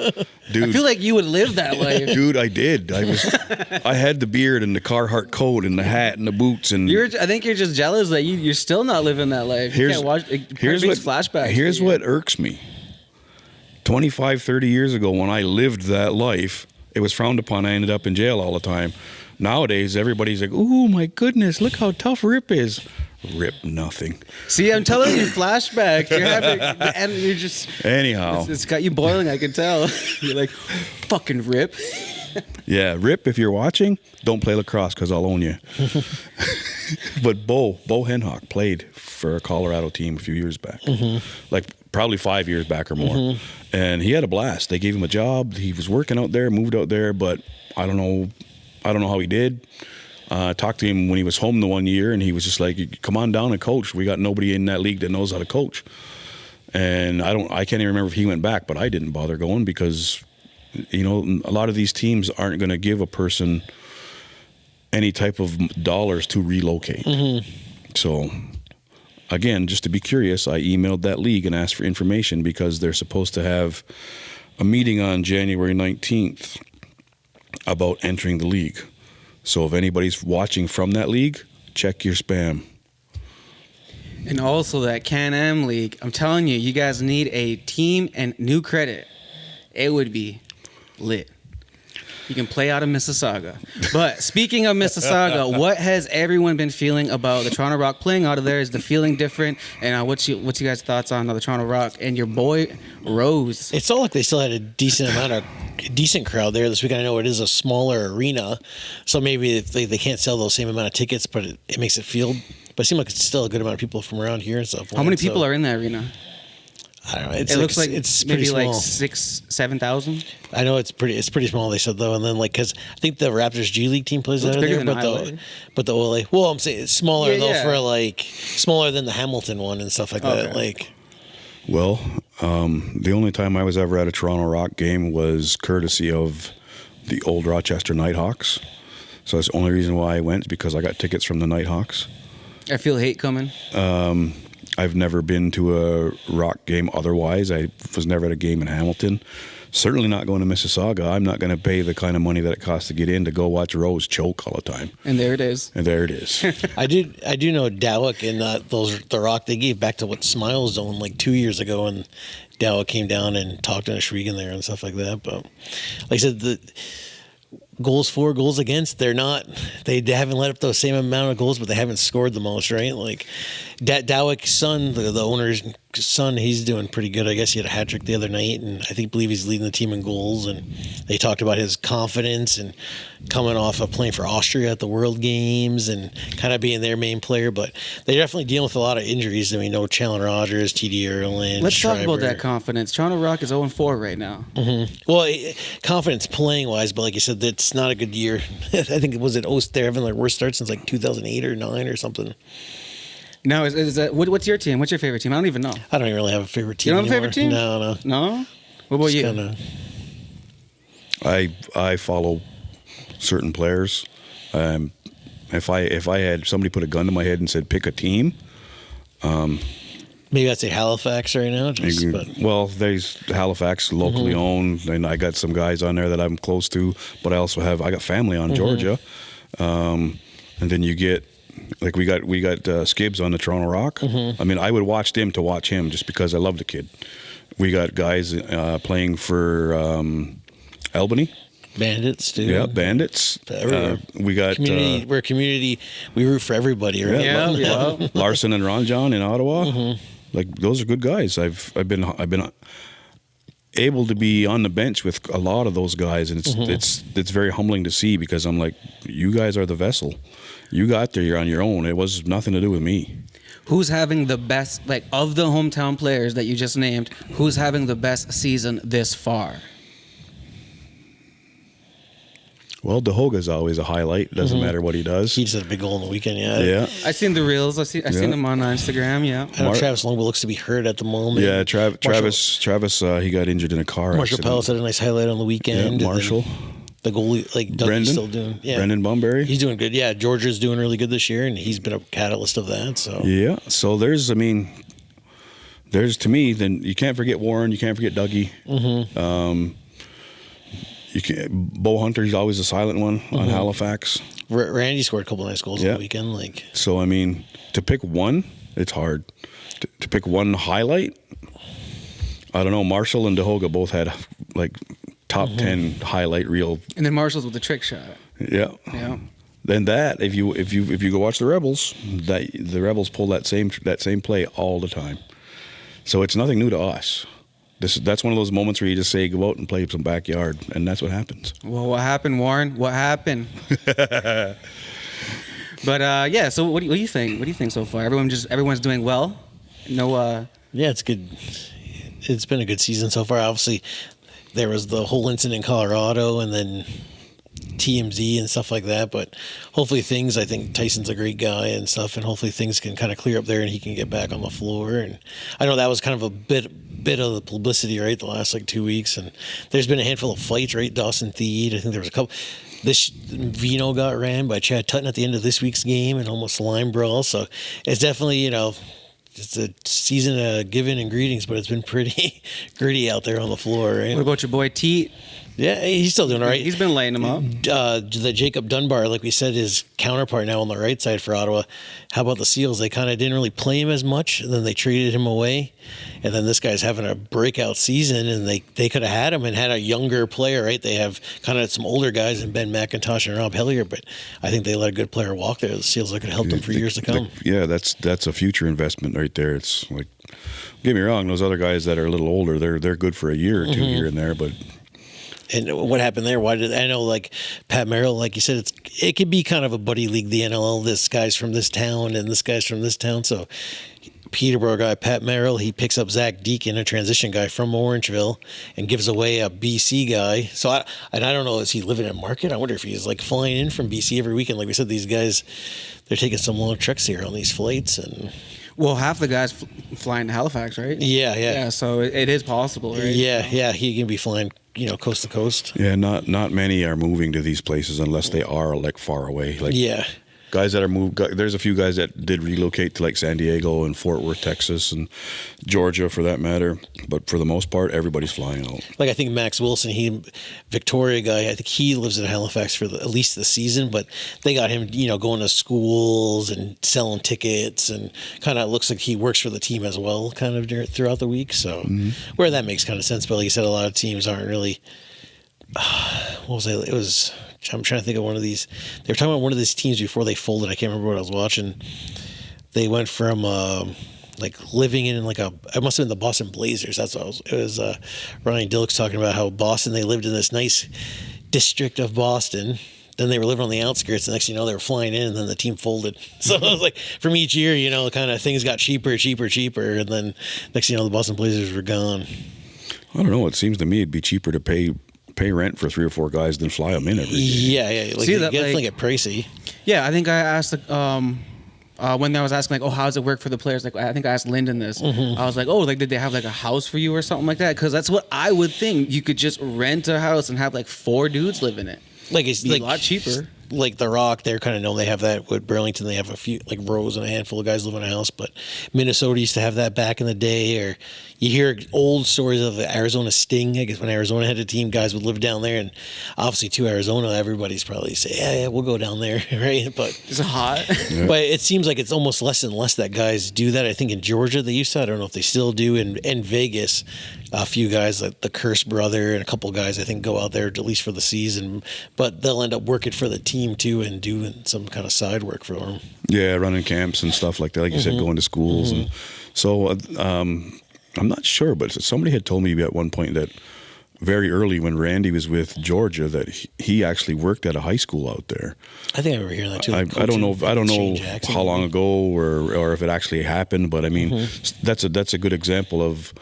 Dude. I feel like you would live that life. Dude, I did. I had the beard and the Carhartt coat and the hat and the boots and. I think you're just jealous that you're still not living that life. You can't watch. Here's flashbacks. Here's what irks me. 25, 30 years ago, when I lived that life, it was frowned upon. I ended up in jail all the time. Nowadays, everybody's like, "Oh my goodness, look how tough Rip is." Rip nothing. See, I'm telling you, flashbacks. You're having, and you're just. Anyhow, It's got you boiling. I can tell. You're like, fucking Rip. yeah, Rip. If you're watching, don't play lacrosse because I'll own you. But Bo Henhock played for a Colorado team a few years back, like probably 5 years back or more, and he had a blast. They gave him a job. He was working out there, moved out there, but I don't know how he did. Talked to him when he was home the 1 year, and he was just like, "Come on down and coach. We got nobody in that league that knows how to coach." And I can't even remember if he went back, but I didn't bother going because, a lot of these teams aren't going to give a person any type of dollars to relocate. So, again, just to be curious, I emailed that league and asked for information because they're supposed to have a meeting on January 19th about entering the league. So if anybody's watching from that league, check your spam. And also that Can-Am League. I'm telling you, you guys need a team and new credit. It would be lit. You can play out of Mississauga. But speaking of Mississauga, what has everyone been feeling about the Toronto Rock playing out of there? Is the feeling different? And what's you guys' thoughts on the Toronto Rock and your boy Rose? It felt like they still had a decent crowd there this week. I know it is a smaller arena, so maybe they can't sell those same amount of tickets, but it makes it feel. But it seems like it's still a good amount of people from around here and stuff. How many people are in that arena? I don't know. It looks like it's maybe pretty small. like 7,000. I know it's pretty small. They said though, and then because I think the Raptors G League team plays out of there, but the OLA. Well, I'm saying it's smaller for smaller than the Hamilton one and stuff like that. Like, well, the only time I was ever at a Toronto Rock game was courtesy of the old Rochester Nighthawks. So that's the only reason why I went, because I got tickets from the Nighthawks. I feel hate coming. I've never been to a Rock game otherwise. I was never at a game in Hamilton. Certainly not going to Mississauga. I'm not going to pay the kind of money that it costs to get in to go watch Rose choke all the time. And there it is. And there it is. I do know Dowick and the Rock, they gave back to what Smile Zone like 2 years ago, and Dowick came down and talked to Shregan there and stuff like that. But like I said, the goals for, goals against, they haven't let up the same amount of goals, but they haven't scored the most, right? Like Dowick's son, the owner's son, he's doing pretty good. I guess he had a hat trick the other night, and I believe he's leading the team in goals. And they talked about his confidence and coming off of playing for Austria at the World Games and kind of being their main player. But they're definitely dealing with a lot of injuries. I mean, no Challen Rogers, TD Erland. Let's Schreiber. talk about that confidence. Toronto Rock is 0-4 right now. Mm-hmm. Well, confidence playing wise, but like you said, it's not a good year. I think they're having their worst start since like 2008 or 9 or something. Now, is that what's your team? What's your favorite team? I don't even know. I don't even really have a favorite team. You don't have a anymore. favorite team? No. No? What about you? I follow certain players. If I had somebody put a gun to my head and said pick a team, maybe I'd say Halifax right now. Well, there's Halifax, locally owned, and I got some guys on there that I'm close to, but I got family on Georgia, and then you get. Like we got Skibbs on the Toronto Rock. I mean, I would watch them to watch him just because I love the kid. We got guys playing for Albany. Bandits, too. Yeah, Bandits. We got community. We're a community. We root for everybody, right? Yeah. Larson and Ron John in Ottawa. Like those are good guys. I've been able to be on the bench with a lot of those guys, and it's very humbling to see, because I'm like, you guys are the vessel. You got there, you're on your own. It was nothing to do with me. Who's having the best, like, of the hometown players that you just named, who's having the best season this far? Well, DeHoga's always a highlight. Doesn't matter what he does. He just had a big goal on the weekend, Yeah. I seen the reels. I seen them on Instagram, yeah. I know Travis Longbow looks to be hurt at the moment. Yeah, Travis, he got injured in a car Marshall accident. Pellis had a nice highlight on the weekend. Yeah, Marshall. The goalie, like Dougie's still doing. Yeah. Brendan Bunbury. He's doing good. Yeah, Georgia's doing really good this year, and he's been a catalyst of that. So yeah. So there's to me, then you can't forget Warren. You can't forget Dougie. You can't. Bo Hunter. He's always a silent one on Halifax. Randy scored a couple of nice goals on the weekend. Like, so, I mean, to pick one, it's hard. To pick one highlight, I don't know. Marshall and DeHoga both had like top 10 highlight reel. And then Marshall's with the trick shot. Yeah. Yeah. Then that, if you go watch the Rebels, the Rebels pull that same play all the time. So it's nothing new to us. That's one of those moments where you just say, go out and play some backyard, and that's what happens. Well, what happened, Warren? What happened? But yeah. So what do you think? What do you think so far? Everyone's doing well. No. Yeah, it's good. It's been a good season so far. Obviously, there was the whole incident in Colorado, and then TMZ and stuff like that. But hopefully I think Tyson's a great guy and stuff, and hopefully things can kind of clear up there and he can get back on the floor. And I know that was kind of a bit of the publicity, right, the last like 2 weeks. And there's been a handful of fights, right? Dawson Theed, I think there was a couple. This Vino got ran by Chad Tutton at the end of this week's game and almost line brawl. So it's definitely, it's a season of giving and greetings, but it's been pretty gritty out there on the floor, right? What about your boy Teet? Yeah, he's still doing all right. He's been laying them up. The Jacob Dunbar, like we said, his counterpart now on the right side for Ottawa. How about the Seals? They kind of didn't really play him as much, and then they traded him away. And then this guy's having a breakout season, and they could have had him and had a younger player, right? They have kind of some older guys in Ben McIntosh and Rob Hellier, but I think they let a good player walk there. The Seals are going to help them for years to come. Yeah, that's a future investment right there. It's like, get me wrong, those other guys that are a little older, they're good for a year or two here and there, but. And what happened there? Why did I know? Like Pat Merrill, like you said, it could be kind of a buddy league. The NLL. This guy's from this town, and this guy's from this town. So Peterborough guy Pat Merrill, he picks up Zach Deacon, a transition guy from Orangeville, and gives away a BC guy. So I don't know, is he living in Market? I wonder if he's like flying in from BC every weekend. Like we said, these guys, they're taking some long treks here on these flights and. Well, half the guys flying to Halifax, right? Yeah. So it is possible, right? Yeah. He can be flying, coast to coast. Yeah, not many are moving to these places unless they are like far away. Like guys that are moved. There's a few guys that did relocate to like San Diego and Fort Worth, Texas, and Georgia for that matter. But for the most part, everybody's flying out. Like I think Max Wilson, Victoria guy, I think he lives in Halifax for at least the season. But they got him, going to schools and selling tickets, and kind of looks like he works for the team as well, kind of throughout the week. So where that makes kind of sense. But like you said, a lot of teams aren't really. What was it? It was. I'm trying to think of one of these. They were talking about one of these teams before they folded. I can't remember what I was watching. They went from like living in like it must have been the Boston Blazers. That's what it was. Ryan Dilks talking about how Boston, they lived in this nice district of Boston. Then they were living on the outskirts. The next thing you know, they were flying in, and then the team folded. So it was like from each year, kind of things got cheaper, and then next thing you know, the Boston Blazers were gone. I don't know. It seems to me it'd be cheaper to pay rent for 3 or 4 guys than fly them in every day. Yeah. Like, you definitely get pricey. Yeah, I think I asked when I was asking how does it work for the players? Like I think I asked Lyndon this. I was like, did they have like a house for you or something like that? Because that's what I would think. You could just rent a house and have like 4 dudes live in it. Like it's a lot cheaper. Like The Rock, they're kind of known. They have that with Burlington. They have a few, like Rose and a handful of guys live in a house. But Minnesota used to have that back in the day. Or you hear old stories of the Arizona Sting. I guess when Arizona had a team, guys would live down there. And obviously to Arizona, everybody's probably say, yeah, we'll go down there, right? But it's hot. Yeah. But it seems like it's almost less and less that guys do that. I think in Georgia they used to. I don't know if they still do. In Vegas, a few guys like the Curse brother and a couple guys I think go out there at least for the season, but they'll end up working for the team too and doing some kind of side work for them. Yeah, running camps and stuff like that. Like you said, going to schools. And so I'm not sure, but somebody had told me at one point that very early when Randy was with Georgia that he actually worked at a high school out there. I think I remember hearing that too. I don't know how long ago or if it actually happened, but I mean that's a good example of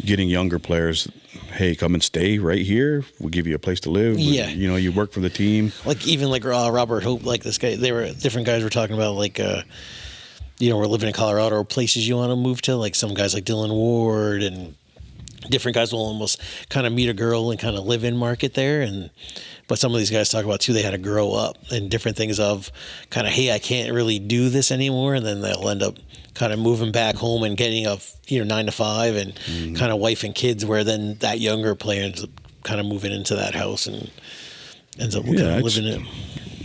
getting younger players. Hey, come and stay right here. We'll give you a place to live. Yeah, you work for the team. Like even like Robert Hope, like this guy. They were different guys were talking about like. We're living in Colorado or places you want to move to. Like some guys like Dylan Ward and different guys will almost kind of meet a girl and kind of live in Market there. But some of these guys talk about too, they had to grow up and different things of kind of, hey, I can't really do this anymore. And then they'll end up kind of moving back home and getting a 9 to 5 and kind of wife and kids, where then that younger player ends up kind of moving into that house and ends up kind of living in it.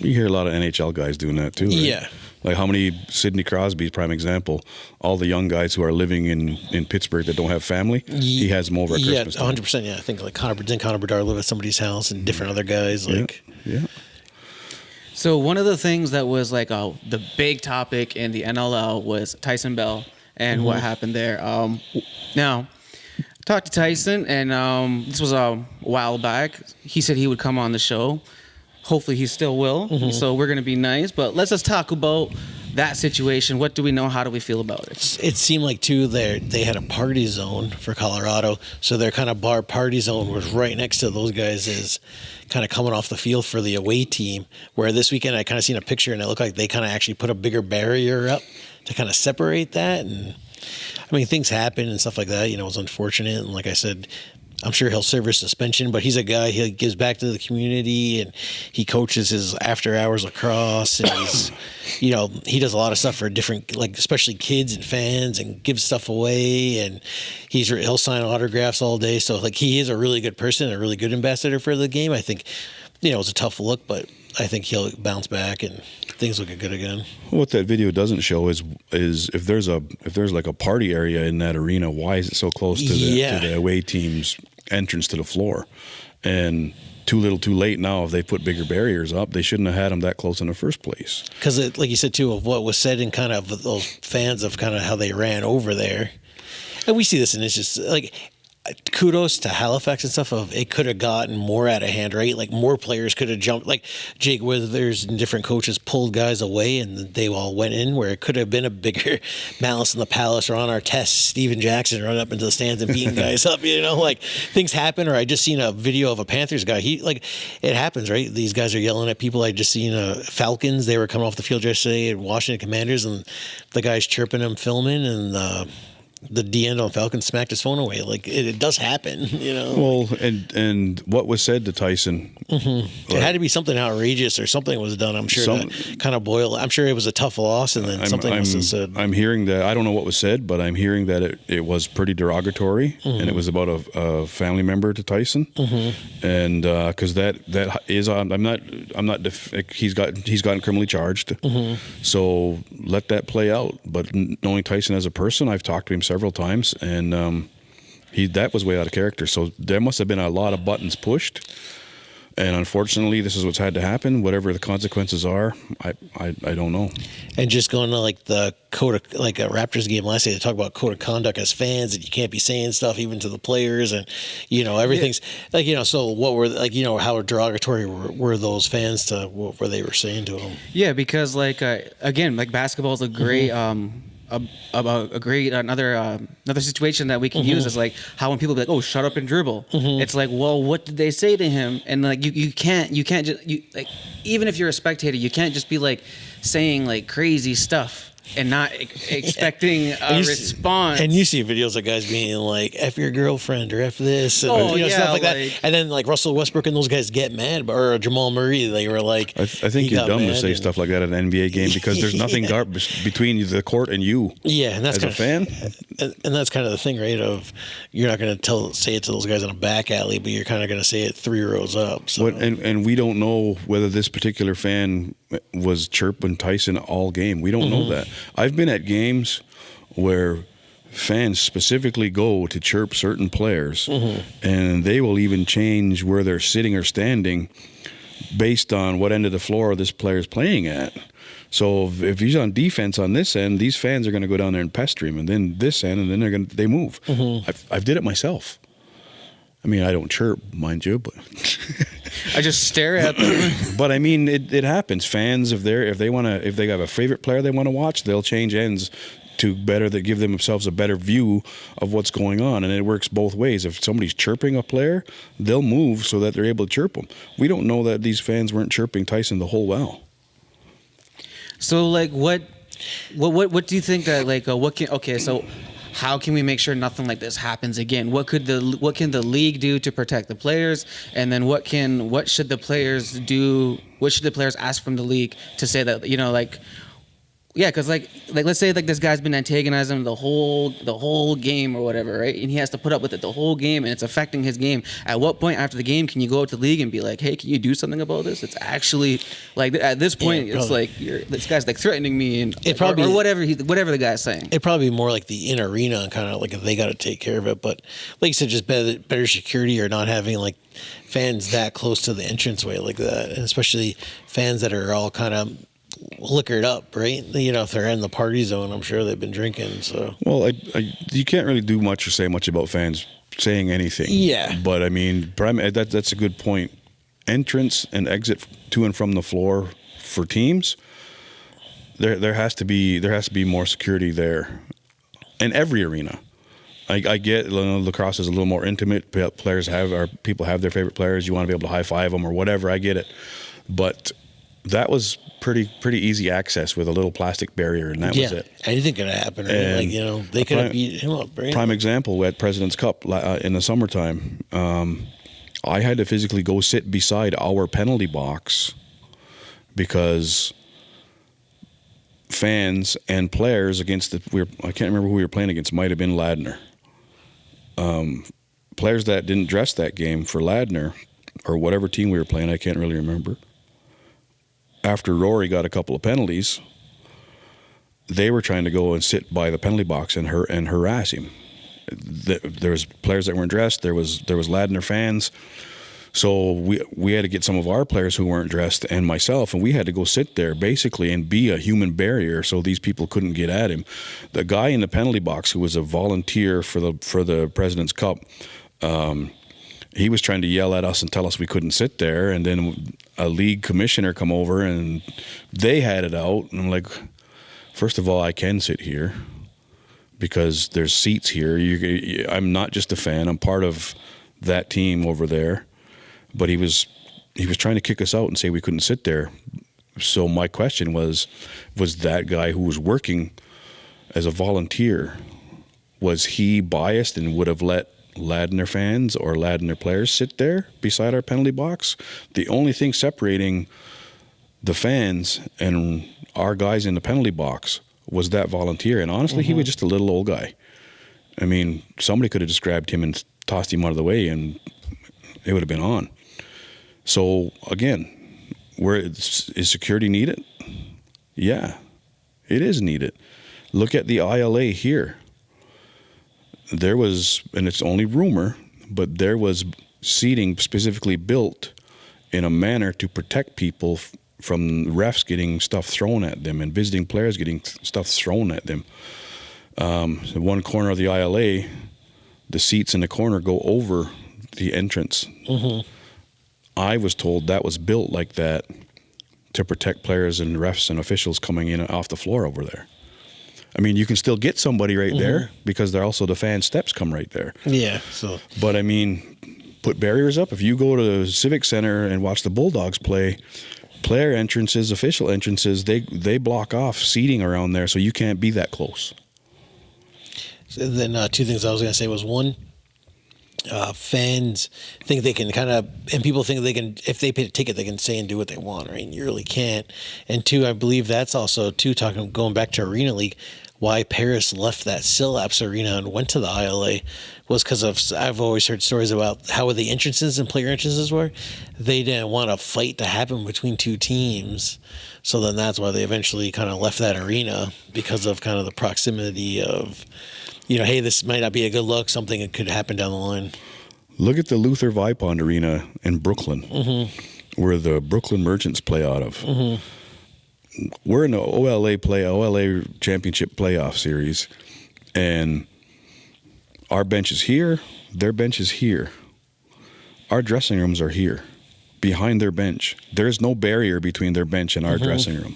You hear a lot of NHL guys doing that too, right? Yeah. Like how many Sidney Crosby's prime example, all the young guys who are living in Pittsburgh that don't have family, he has them over at Christmas time. 100%. Yeah, I think like Connor Bedard live at somebody's house and different other guys. Like, yeah. So one of the things that was like the big topic in the NLL was Tyson Bell and what happened there. Now, talked to Tyson, and this was a while back. He said he would come on the show. Hopefully he still will. So we're going to be nice. But let's just talk about that situation. What do we know? How do we feel about it? It seemed like, too, they had a party zone for Colorado. So their kind of bar party zone was right next to those guys is kind of coming off the field for the away team. Where this weekend I kind of seen a picture, and it looked like they kind of actually put a bigger barrier up to kind of separate that. And, I mean, things happen and stuff like that. It was unfortunate. And like I said, I'm sure he'll serve his suspension, but he's a guy, he gives back to the community, and he coaches his after hours lacrosse, and he's, he does a lot of stuff for different, like, especially kids and fans, and gives stuff away, and he'll sign autographs all day. So, like, he is a really good person, a really good ambassador for the game. I think, it was a tough look, but I think he'll bounce back and things will get good again. What that video doesn't show is if there's like a party area in that arena, why is it so close to the away team's entrance to the floor? And too little, too late now. If they put bigger barriers up, they shouldn't have had them that close in the first place. Because, like you said too, of what was said in kind of those fans of kind of how they ran over there, and we see this, and it's just like, kudos to Halifax and stuff of it could have gotten more out of hand, right? Like more players could have jumped, like Jake Withers and different coaches pulled guys away and they all went in, where it could have been a bigger Malice in the Palace, or on our test, Steven Jackson running up into the stands and beating guys up, like things happen. Or I just seen a video of a Panthers guy. It happens, right? These guys are yelling at people. I just seen Falcons. They were coming off the field yesterday at Washington Commanders, and the guy's chirping them, filming, and the D-end on Falcon smacked his phone away. Like, it does happen, Well, and what was said to Tyson? Mm-hmm. It had to be something outrageous, or something was done. I'm sure that kind of boiled. I'm sure it was a tough loss, and then something was said. I'm hearing that, I don't know what was said, but I'm hearing that it was pretty derogatory, and it was about a family member to Tyson, and because that is, he's gotten criminally charged, so let that play out. But knowing Tyson as a person, I've talked to him several times, and that was way out of character. So there must have been a lot of buttons pushed, and unfortunately, this is what's had to happen. Whatever the consequences are, I don't know. And just going to like the code of, like a Raptors game last night, they talk about code of conduct as fans, and you can't be saying stuff even to the players, and everything's like So what were how derogatory were those fans to what were they were saying to them? Yeah, because again, like basketball is a great. Another situation that we can use is like how when people be like, "Oh, shut up and dribble." It's like, well, what did they say to him? And like you can't just like, even if you're a spectator, you can't just be like saying like crazy stuff and not expecting a response. And you see videos of guys being like, F your girlfriend, or F this, and stuff like that. And then like Russell Westbrook and those guys get mad, or Jamal Murray, they were like, I think you're dumb to say stuff like that at an NBA game, because there's nothing between the court and you. Yeah, and that's as a fan. And that's kind of the thing, right? Of you're not going to say it to those guys in a back alley, but you're kind of going to say it 3 rows up. So. And we don't know whether this particular fan was chirping Tyson all game. We don't know that. I've been at games where fans specifically go to chirp certain players, and they will even change where they're sitting or standing based on what end of the floor this player's playing at. So if he's on defense on this end, these fans are going to go down there and pester him, and then this end, and then they move. I've did it myself. I mean, I don't chirp, mind you, but I just stare at them. But I mean, it happens. Fans, if they have a favorite player they want to watch, they'll change ends to give themselves a better view of what's going on, and it works both ways. If somebody's chirping a player, they'll move so that they're able to chirp them. We don't know that these fans weren't chirping Tyson the whole while. So, like, what do you think that so how can we make sure nothing like this happens again? What can the league do to protect the players? And then what should the players do? What should the players ask from the league to say that, yeah, because like let's say like this guy's been antagonizing him the whole game or whatever, right? And he has to put up with it the whole game, and it's affecting his game. At what point after the game can you go up to the league and be like, hey, can you do something about this? It's actually like at this point, it's like this guy's like threatening me, and or whatever the guy's saying. It'd probably be more like the in arena and kind of like if they got to take care of it. But like you said, just better security, or not having like fans that close to the entranceway like that, and especially fans that are all kind of liquored up, right? If they're in the party zone, I'm sure they've been drinking. So, well, you can't really do much or say much about fans saying anything. Yeah, but I mean, that's a good point. Entrance and exit to and from the floor for teams, there has to be more security there in every arena. I get lacrosse is a little more intimate. People have their favorite players. You want to be able to high five them or whatever. I get it, but that was pretty easy access with a little plastic barrier, and that was it. Anything could happen, right? And Like, you know, they could have beat him up, right? Prime example at President's Cup in the summertime. I had to physically go sit beside our penalty box because fans and players against I can't remember who we were playing against. Might have been Ladner. Players that didn't dress that game for Ladner or whatever team we were playing, I can't really remember. After Rory got a couple of penalties, they were trying to go and sit by the penalty box and harass him. There was players that weren't dressed. There was Ladner fans. So we had to get some of our players who weren't dressed and myself, and we had to go sit there basically and be a human barrier so these people couldn't get at him. The guy in the penalty box who was a volunteer for the President's Cup, he was trying to yell at us and tell us we couldn't sit there, and then a league commissioner come over and they had it out, and I'm like, first of all, I can sit here because there's seats here. I'm not just a fan. I'm part of that team over there. But he was trying to kick us out and say we couldn't sit there. So my question was that guy who was working as a volunteer, was he biased and would have let Ladner fans or Ladner players sit there beside our penalty box? The only thing separating the fans and our guys in the penalty box was that volunteer. And honestly, he was just a little old guy. I mean, somebody could have just grabbed him and tossed him out of the way and it would have been on. So again, is security needed? Yeah, it is needed. Look at the ILA here. There was, and it's only rumor, but there was seating specifically built in a manner to protect people from refs getting stuff thrown at them and visiting players getting stuff thrown at them. So one corner of the ILA, the seats in the corner go over the entrance. I was told that was built like that to protect players and refs and officials coming in off the floor over there. I mean, you can still get somebody right there because they're also the fan steps come right there. Yeah. So, but I mean, put barriers up. If you go to the Civic Center and watch the Bulldogs play, player entrances, official entrances, they block off seating around there, so you can't be that close. So then two things I was going to say was, one, fans think they can kind of, and people think they can, if they pay a ticket, they can say and do what they want, right? And you really can't. And two, I believe that's also, going back to Arena League, why Paris left that Sillaps Arena and went to the ILA was because I've always heard stories about how the entrances and player entrances were. They didn't want a fight to happen between two teams. So then that's why they eventually kind of left that arena, because of kind of the proximity of, hey, this might not be a good look. Something could happen down the line. Look at the Luther Vipond Arena in Brooklyn, where the Brooklyn Merchants play out of. We're in the OLA Championship playoff series, and our bench is here, their bench is here. Our dressing rooms are here, behind their bench. There's no barrier between their bench and our dressing room.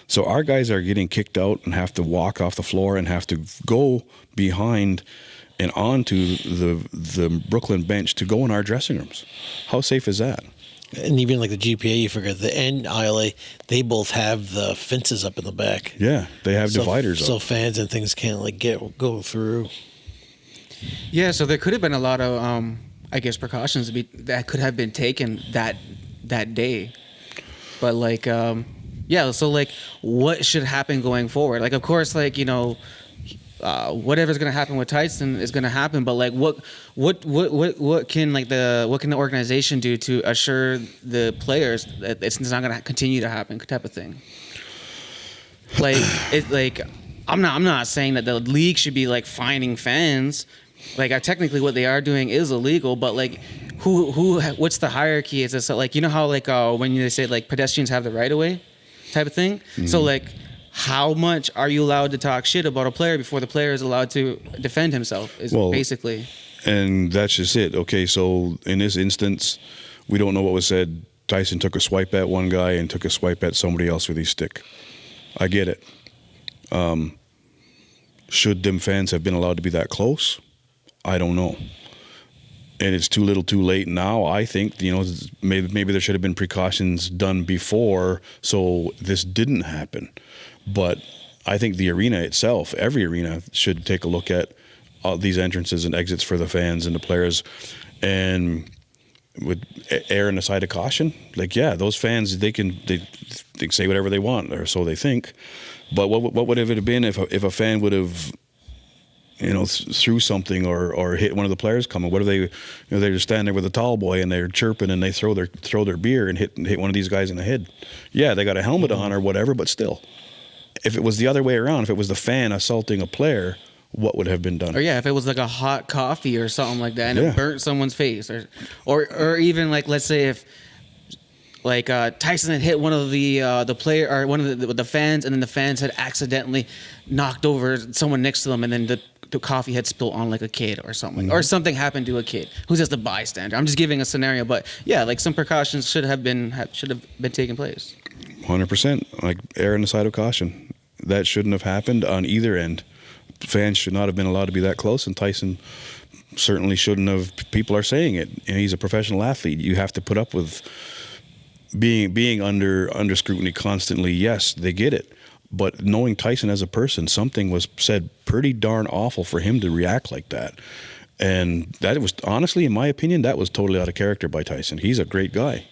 So our guys are getting kicked out and have to walk off the floor and have to go behind and onto the Brooklyn bench to go in our dressing rooms. How safe is that? And even like the GPA, you figure the N ILA, they both have the fences up in the back. Yeah, they have dividers up. So fans and things can't go through. Yeah, so there could have been a lot of, precautions that could have been taken that day. But so what should happen going forward? Like, of course, whatever's going to happen with Tyson is going to happen, but what can the organization do to assure the players that it's not going to continue to happen, type of thing? I'm not saying that the league should be fining fans. Technically what they are doing is illegal, but what's the hierarchy? Is this how when they say pedestrians have the right of way type of thing? So how much are you allowed to talk shit about a player before the player is allowed to defend himself, basically. And that's just it. Okay, so in this instance, we don't know what was said. Tyson took a swipe at one guy and took a swipe at somebody else with his stick. I get it. Should them fans have been allowed to be that close? I don't know. and it's too little too late now. I think, maybe there should have been precautions done before so this didn't happen. But I think the arena itself, every arena, should take a look at these entrances and exits for the fans and the players, and would err on the side of caution. Like, yeah, those fans, they can say whatever they want, or so they think. But what would it have been if a fan would have, threw something or hit one of the players coming? What if they just stand there with a tall boy and they're chirping and they throw their beer and hit one of these guys in the head? Yeah, they got a helmet on or whatever, but still, if it was the other way around, if it was the fan assaulting a player, what would have been done? Or yeah, if it was like a hot coffee or something like that, and it burnt someone's face, or even like, let's say if like Tyson had hit one of the player or one of the fans, and then the fans had accidentally knocked over someone next to them, and then the coffee had spilled on like a kid or something, or something happened to a kid who's just a bystander. I'm just giving a scenario, but yeah, like some precautions should have been taking place. 100%, like err on the side of caution. That shouldn't have happened on either end. Fans should not have been allowed to be that close, and Tyson certainly shouldn't have. People are saying it, and he's a professional athlete. You have to put up with being under scrutiny constantly. Yes, they get it. But knowing Tyson as a person, something was said pretty darn awful for him to react like that. And that was, honestly, in my opinion, that was totally out of character by Tyson. He's a great guy.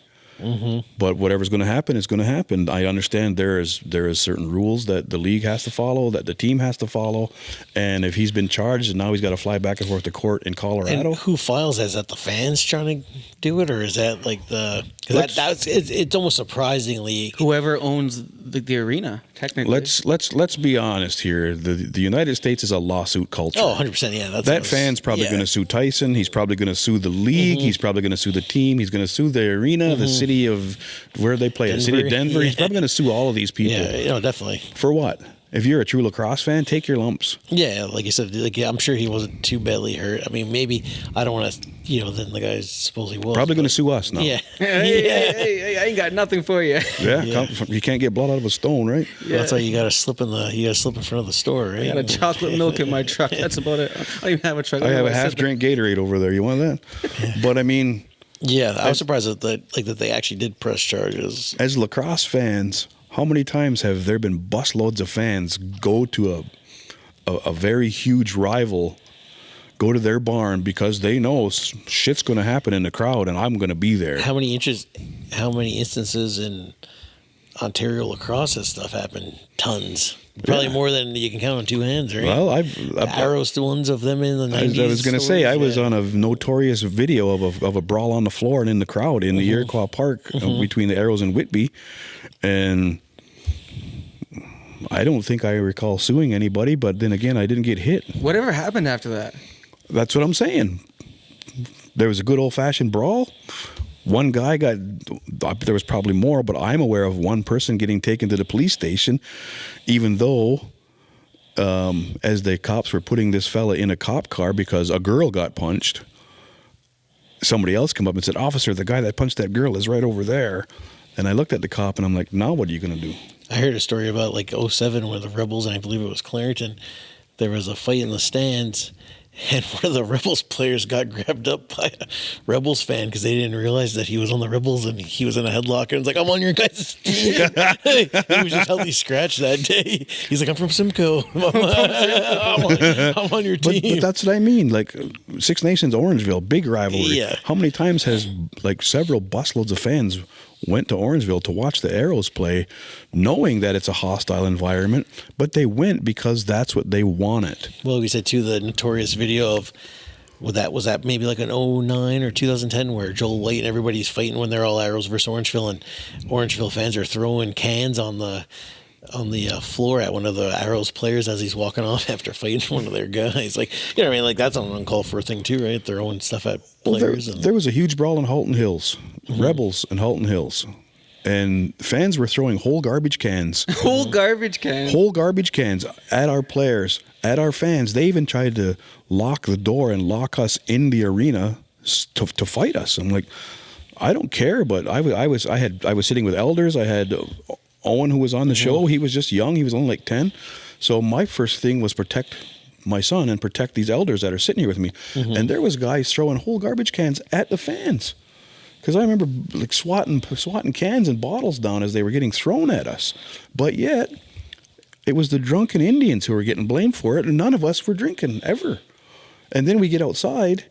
But whatever's going to happen is going to happen. I understand there is certain rules that the league has to follow, that the team has to follow, and if he's been charged and now he's got to fly back and forth to court in Colorado. And who files that? Is that the fans trying to do it, or is that like the? Because it's almost surprisingly whoever owns the arena. Technically, let's be honest here. The United States is a lawsuit culture. Oh, 100%. Yeah, that fan's probably going to sue Tyson. He's probably going to sue the league. He's probably going to sue the team. He's going to sue the arena, the city of where they play, the city of Denver. He's probably going to sue all of these people. Yeah, definitely. For what? If you're a true lacrosse fan, take your lumps. Yeah, like you said, I'm sure he wasn't too badly hurt. I mean, maybe I don't want to, then the guy supposedly was. Probably going to sue us now. Yeah. Hey, I ain't got nothing for you. Yeah, you can't get blood out of a stone, right? Yeah. That's why you got to slip in front of the store, right? I got a chocolate milk in my truck. That's about it. I don't even have a truck. I have a half-drink Gatorade over there. You want that? But I mean, yeah, I was surprised that they actually did press charges. As lacrosse fans, how many times have there been busloads of fans go to a very huge rival, go to their barn because they know shit's going to happen in the crowd and I'm going to be there? How many instances in Ontario lacrosse has stuff happened? Tons. Probably more than you can count on two hands, right? Well, Arrows, the ones of them in the 90s. I was going to say, I was on a notorious video of a brawl on the floor and in the crowd in the Iroquois Park between the Arrows and Whitby. And I don't think I recall suing anybody, but then again, I didn't get hit. Whatever happened after that? That's what I'm saying. There was a good old-fashioned brawl. One guy there was probably more, but I'm aware of one person getting taken to the police station, even though as the cops were putting this fella in a cop car because a girl got punched, somebody else came up and said, "Officer, the guy that punched that girl is right over there." And I looked at the cop and I'm like, now what are you going to do? I heard a story about like 2007 where the Rebels, and I believe it was Clarington, there was a fight in the stands, and one of the Rebels players got grabbed up by a Rebels fan because they didn't realize that he was on the Rebels and he was in a headlock, and it's like, I'm on your guys' team. He was just healthy scratched that day. He's like, I'm from Simcoe. I'm on your team. But that's what I mean. Like Six Nations Orangeville, big rivalry. Yeah. How many times has like several busloads of fans went to Orangeville to watch the Arrows play, knowing that it's a hostile environment, but they went because that's what they wanted. Well, we said too, the notorious video of was that maybe like an 2009 or 2010 where Joel White and everybody's fighting when they're all Arrows versus Orangeville, and Orangeville fans are throwing cans on the floor at one of the Arrows players as he's walking off after fighting one of their guys. Like, you know what I mean? Like, that's an uncalled for thing too, right? Throwing stuff at players. There was a huge brawl in Halton Hills, Rebels in Halton Hills, and fans were throwing whole garbage cans. Whole garbage cans at our players, at our fans. They even tried to lock the door and lock us in the arena to fight us. I'm like, I don't care, but I was sitting with elders. I had Owen, who was on the show. He was just young. He was only like 10. So my first thing was protect my son and protect these elders that are sitting here with me. And there was guys throwing whole garbage cans at the fans. Because I remember like swatting cans and bottles down as they were getting thrown at us. But yet, it was the drunken Indians who were getting blamed for it, and none of us were drinking, ever. And then we get outside,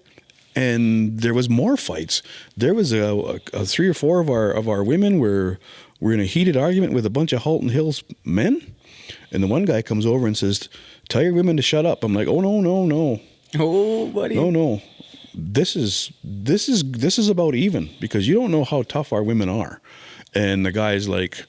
and there was more fights. There was a 3 or 4 of our women were in a heated argument with a bunch of Halton Hills men. And the one guy comes over and says, "Tell your women to shut up." I'm like, "Oh, no. Oh, buddy. No. This is about even, because you don't know how tough our women are." And the guy's like,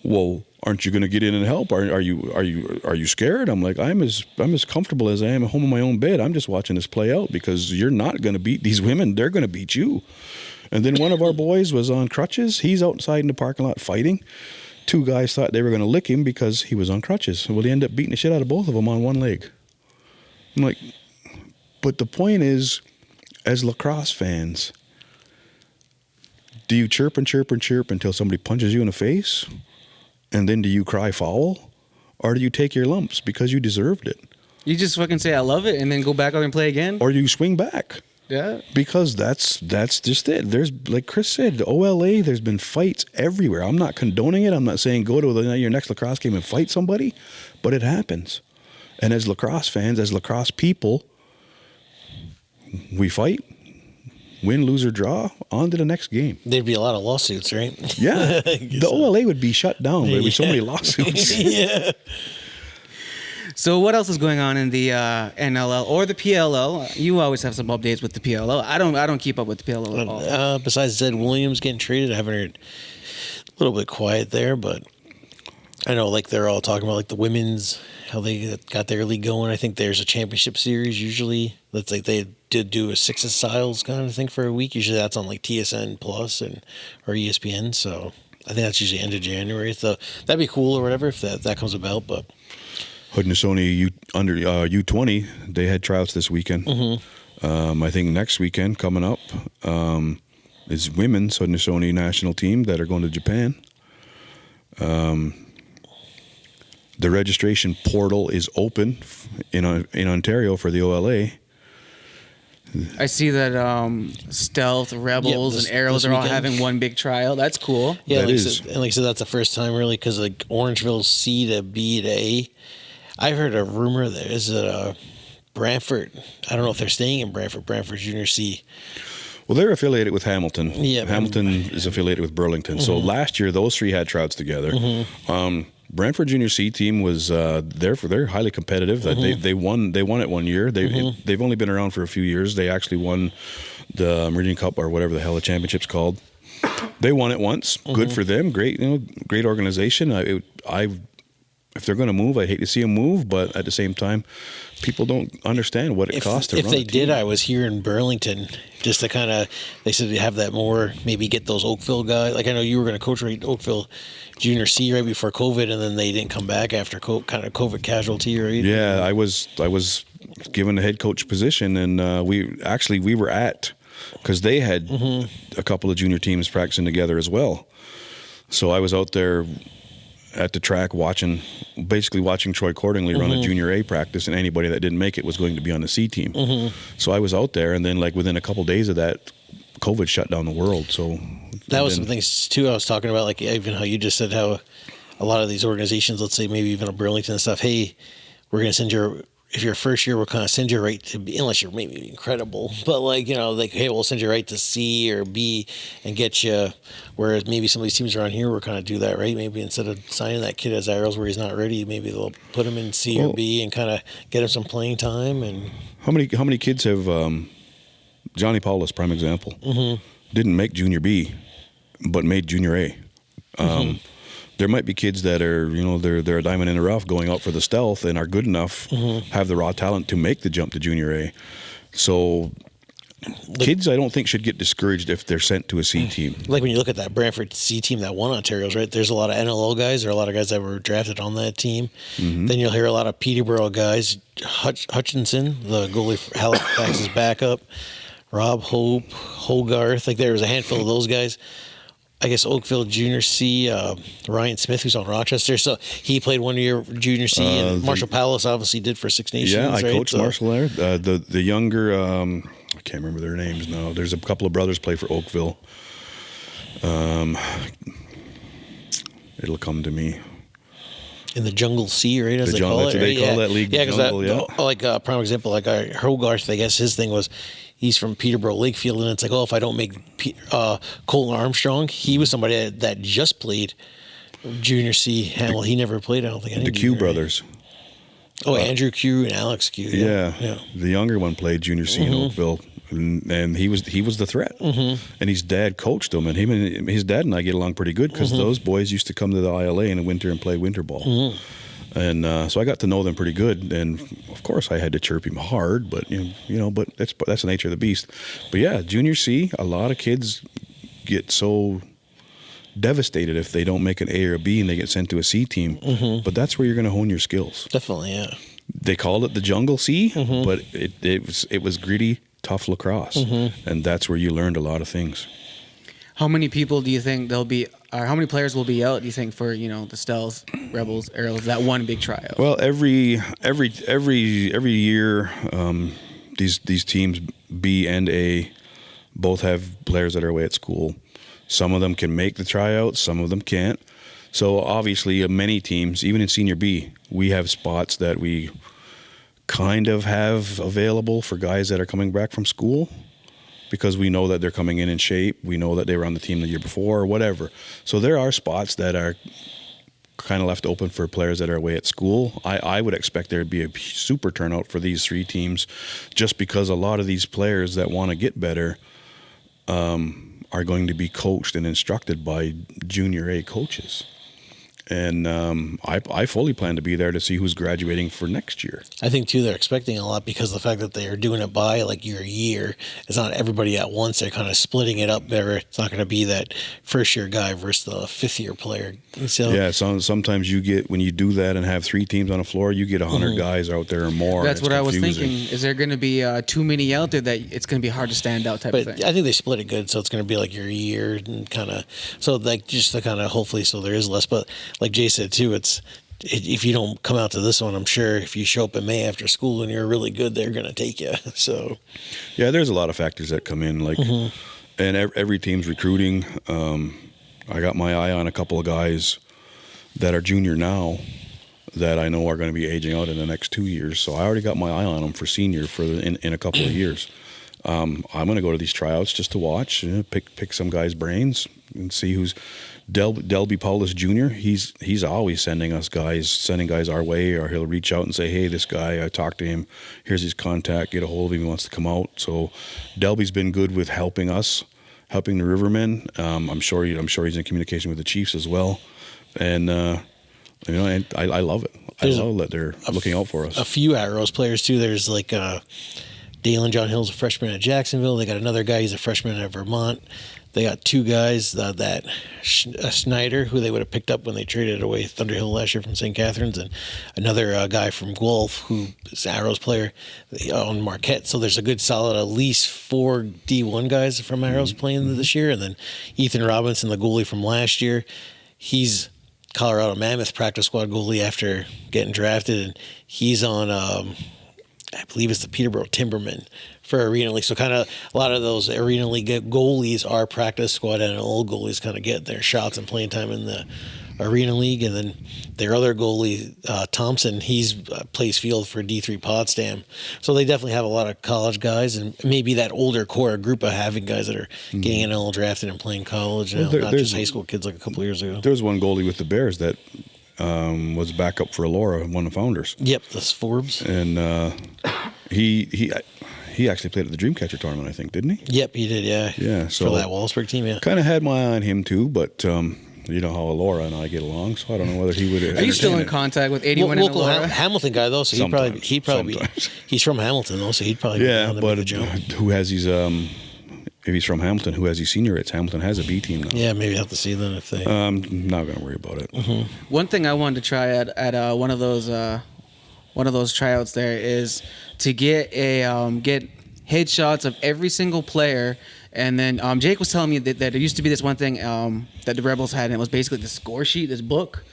"Well, aren't you going to get in and help? Are you scared?" I'm like, I'm as comfortable as I am at home in my own bed. I'm just watching this play out, because you're not going to beat these women. They're going to beat you. And then one of our boys was on crutches. He's outside in the parking lot fighting. 2 guys thought they were going to lick him because he was on crutches. Well, they ended up beating the shit out of both of them on one leg. I'm like, but the point is, as lacrosse fans, do you chirp and chirp and chirp until somebody punches you in the face? And then do you cry foul? Or do you take your lumps because you deserved it? You just fucking say, "I love it," and then go back out and play again? Or you swing back. Yeah. Because that's just it. There's, like Chris said, the OLA, there's been fights everywhere. I'm not condoning it. I'm not saying go to your next lacrosse game and fight somebody, but it happens. And as lacrosse fans, as lacrosse people, we fight, win, lose, or draw, on to the next game. There'd be a lot of lawsuits, right? Yeah. The OLA would be shut down. There'd be so many lawsuits. Yeah. So what else is going on in the NLL or the PLL? You always have some updates with the PLL. I don't keep up with the PLL at all. Besides Zed Williams getting traded, I haven't heard. A little bit quiet there, but I know like they're all talking about like the women's, how they got their league going. I think there's a championship series usually. That's like they did do a Six of Styles kind of thing for a week. Usually that's on like TSN Plus or ESPN. So I think that's usually end of January. So that'd be cool or whatever if that comes about. But Haudenosaunee under U20, they had tryouts this weekend. I think next weekend coming up is women's Haudenosaunee national team that are going to Japan. The registration portal is open in Ontario for the OLA. I see that Stealth, Rebels, and Arrows are all having one big trial. That's cool. Yeah, that like is. and like I said, that's the first time really because like Orangeville's C to B to A. I've heard a rumor that is Brantford. I don't know if they're staying in Brantford. Brantford Junior C. Well, they're affiliated with Hamilton. Yeah, Hamilton is affiliated with Burlington. So last year, those 3 had tryouts together. Brantford Junior C team was they're highly competitive. They won it one year. They've only been around for a few years. They actually won the Meridian Cup or whatever the hell the championship's called. They won it once. Good for them. Great, great organization. If they're going to move, I'd hate to see them move, but at the same time, people don't understand what it costs to run a team. If they did, I was here in Burlington just to kind of, they said to have that more, maybe get those Oakville guys. Like I know you were going to coach Oakville Junior C right before COVID, and then they didn't come back after kind of COVID casualty, right? Yeah, I was given the head coach position, and we were at, because they had a couple of junior teams practicing together as well. So I was out there at the track watching Troy Cordingley run a junior A practice, and anybody that didn't make it was going to be on the C team. So I was out there, and then like within a couple of days of that, COVID shut down the world. So that was some things too I was talking about, like even how you just said how a lot of these organizations, let's say maybe even a Burlington and stuff, hey, we're going to send if your first year, we'll kind of send you right to B, unless you're maybe incredible, but like, like, hey, we'll send you right to C or B and get you, whereas maybe some of these teams around here will kind of do that, right? Maybe instead of signing that kid as Arrows where he's not ready, maybe they'll put him in C or B and kind of get him some playing time. And how many kids have, Johnny Paulus, prime example, didn't make junior B, but made junior A. There might be kids that are, they're a diamond in the rough going out for the stealth and are good enough, have the raw talent to make the jump to junior A. So kids, I don't think, should get discouraged if they're sent to a C team. Like when you look at that Brantford C team that won Ontario's, right? There's a lot of NLL guys. There are a lot of guys that were drafted on that team. Then you'll hear a lot of Peterborough guys. Hutchinson, the goalie for Halifax's backup. Rob Hope, Hogarth. Like there was a handful of those guys. I guess Oakville Junior C, Ryan Smith, who's on Rochester. So he played 1 year Junior C, and Marshall Palace obviously did for Six Nations. Yeah, I right? coached Marshall there. The younger, I can't remember their names now. There's a couple of brothers play for Oakville. It'll come to me. In the Jungle C, right? As The they jungle, call that's it. what Right? they call that league, the Yeah, because jungle, like a prime example, like Hogarth, I guess his thing was he's from Peterborough Lakefield, and it's like, oh, if I don't make Colton Armstrong, he was somebody that just played Junior C. Well, he never played. I don't think. The Q brothers. Oh, Andrew Q and Alex Q. Yeah. The younger one played Junior C in Oakville, and he was the threat. And his dad coached him, and his dad and I get along pretty good because those boys used to come to the ILA in the winter and play winter ball. And so I got to know them pretty good, and of course I had to chirp him hard, but but that's the nature of the beast. But yeah, Junior C, a lot of kids get so devastated if they don't make an A or a B and they get sent to a C team. But that's where you're going to hone your skills. Definitely, yeah. They called it the Jungle C, but it was gritty, tough lacrosse, and that's where you learned a lot of things. How many people do you think there'll be, or how many players will be out, do you think, for, the Stells, Rebels, Arrows, that one big tryout? Well, every year, these teams B and A both have players that are away at school. Some of them can make the tryouts, some of them can't. So obviously, many teams, even in Senior B, we have spots that we kind of have available for guys that are coming back from school, because we know that they're coming in shape. We know that they were on the team the year before or whatever. So there are spots that are kind of left open for players that are away at school. I would expect there to be a super turnout for these three teams, just because a lot of these players that want to get better are going to be coached and instructed by Junior A coaches. And I fully plan to be there to see who's graduating for next year. I think, too, they're expecting a lot because of the fact that they are doing it by, like, your year. It's not everybody at once. They're kind of splitting it up better. It's not going to be that first-year guy versus the fifth-year player. So, yeah, sometimes you get, when you do that and have three teams on the floor, you get 100 guys out there or more. That's what confusing. I was thinking. Is there going to be too many out there that it's going to be hard to stand out type of but thing? I think they split it good, so it's going to be like your year and kind of, so like just to kind of hopefully so there is less. But like Jay said too, if you don't come out to this one, I'm sure if you show up in May after school and you're really good, they're going to take you. So yeah, there's a lot of factors that come in, like, and every team's recruiting. I got my eye on a couple of guys that are junior now that I know are going to be aging out in the next 2 years. So I already got my eye on them for senior in a couple of years. I'm going to go to these tryouts just to watch, pick some guys' brains and see who's. Delby Paulus Jr., he's always sending guys our way, or he'll reach out and say, hey, this guy, I talked to him, here's his contact, get a hold of him, he wants to come out. So Delby's been good with helping us, helping the Rivermen. I'm sure he's in communication with the Chiefs as well. And and I love it. I love that they're looking out for us. A few Arrows players too. There's like Dalen John Hill's a freshman at Jacksonville. They got another guy, he's a freshman at Vermont. They got two guys, that Schneider, who they would have picked up when they traded away Thunderhill last year from St. Catharines, and another guy from Guelph, who is an Arrows player on Marquette. So there's a good solid at least 4 D1 guys from Arrows playing this year. And then Ethan Robinson, the goalie from last year, he's Colorado Mammoth practice squad goalie after getting drafted, and he's on I believe it's the Peterborough Timbermen for Arena League. So kind of a lot of those Arena League goalies are practice squad and old goalies kind of get their shots and playing time in the Arena League. And then their other goalie, Thompson, he's plays field for D3 Potsdam. So they definitely have a lot of college guys, and maybe that older core group of having guys that are getting NLL drafted and playing college now, not just high school kids like a couple of years ago. There's one goalie with the Bears that was backup for Alora, one of the founders. Yep, that's Forbes. And he actually played at the Dreamcatcher tournament, I think, didn't he? Yep, he did, yeah. Yeah, so for that Wallsburg team, yeah. Kind of had my eye on him too, but you know how Alora and I get along, so I don't know whether he would. Are you still in contact with 81 and local Alora? Hamilton guy though, so he'd probably be, he's from Hamilton though, so he'd probably be on the jump. Who has these? If he's from Hamilton, who has these senior rates? Hamilton has a B team now. Yeah, maybe I'll have to see them if they. Not going to worry about it. One thing I wanted to try at one of those tryouts there is to get headshots of every single player And then Jake was telling me that there used to be this one thing that the Rebels had, and it was basically the score sheet, this book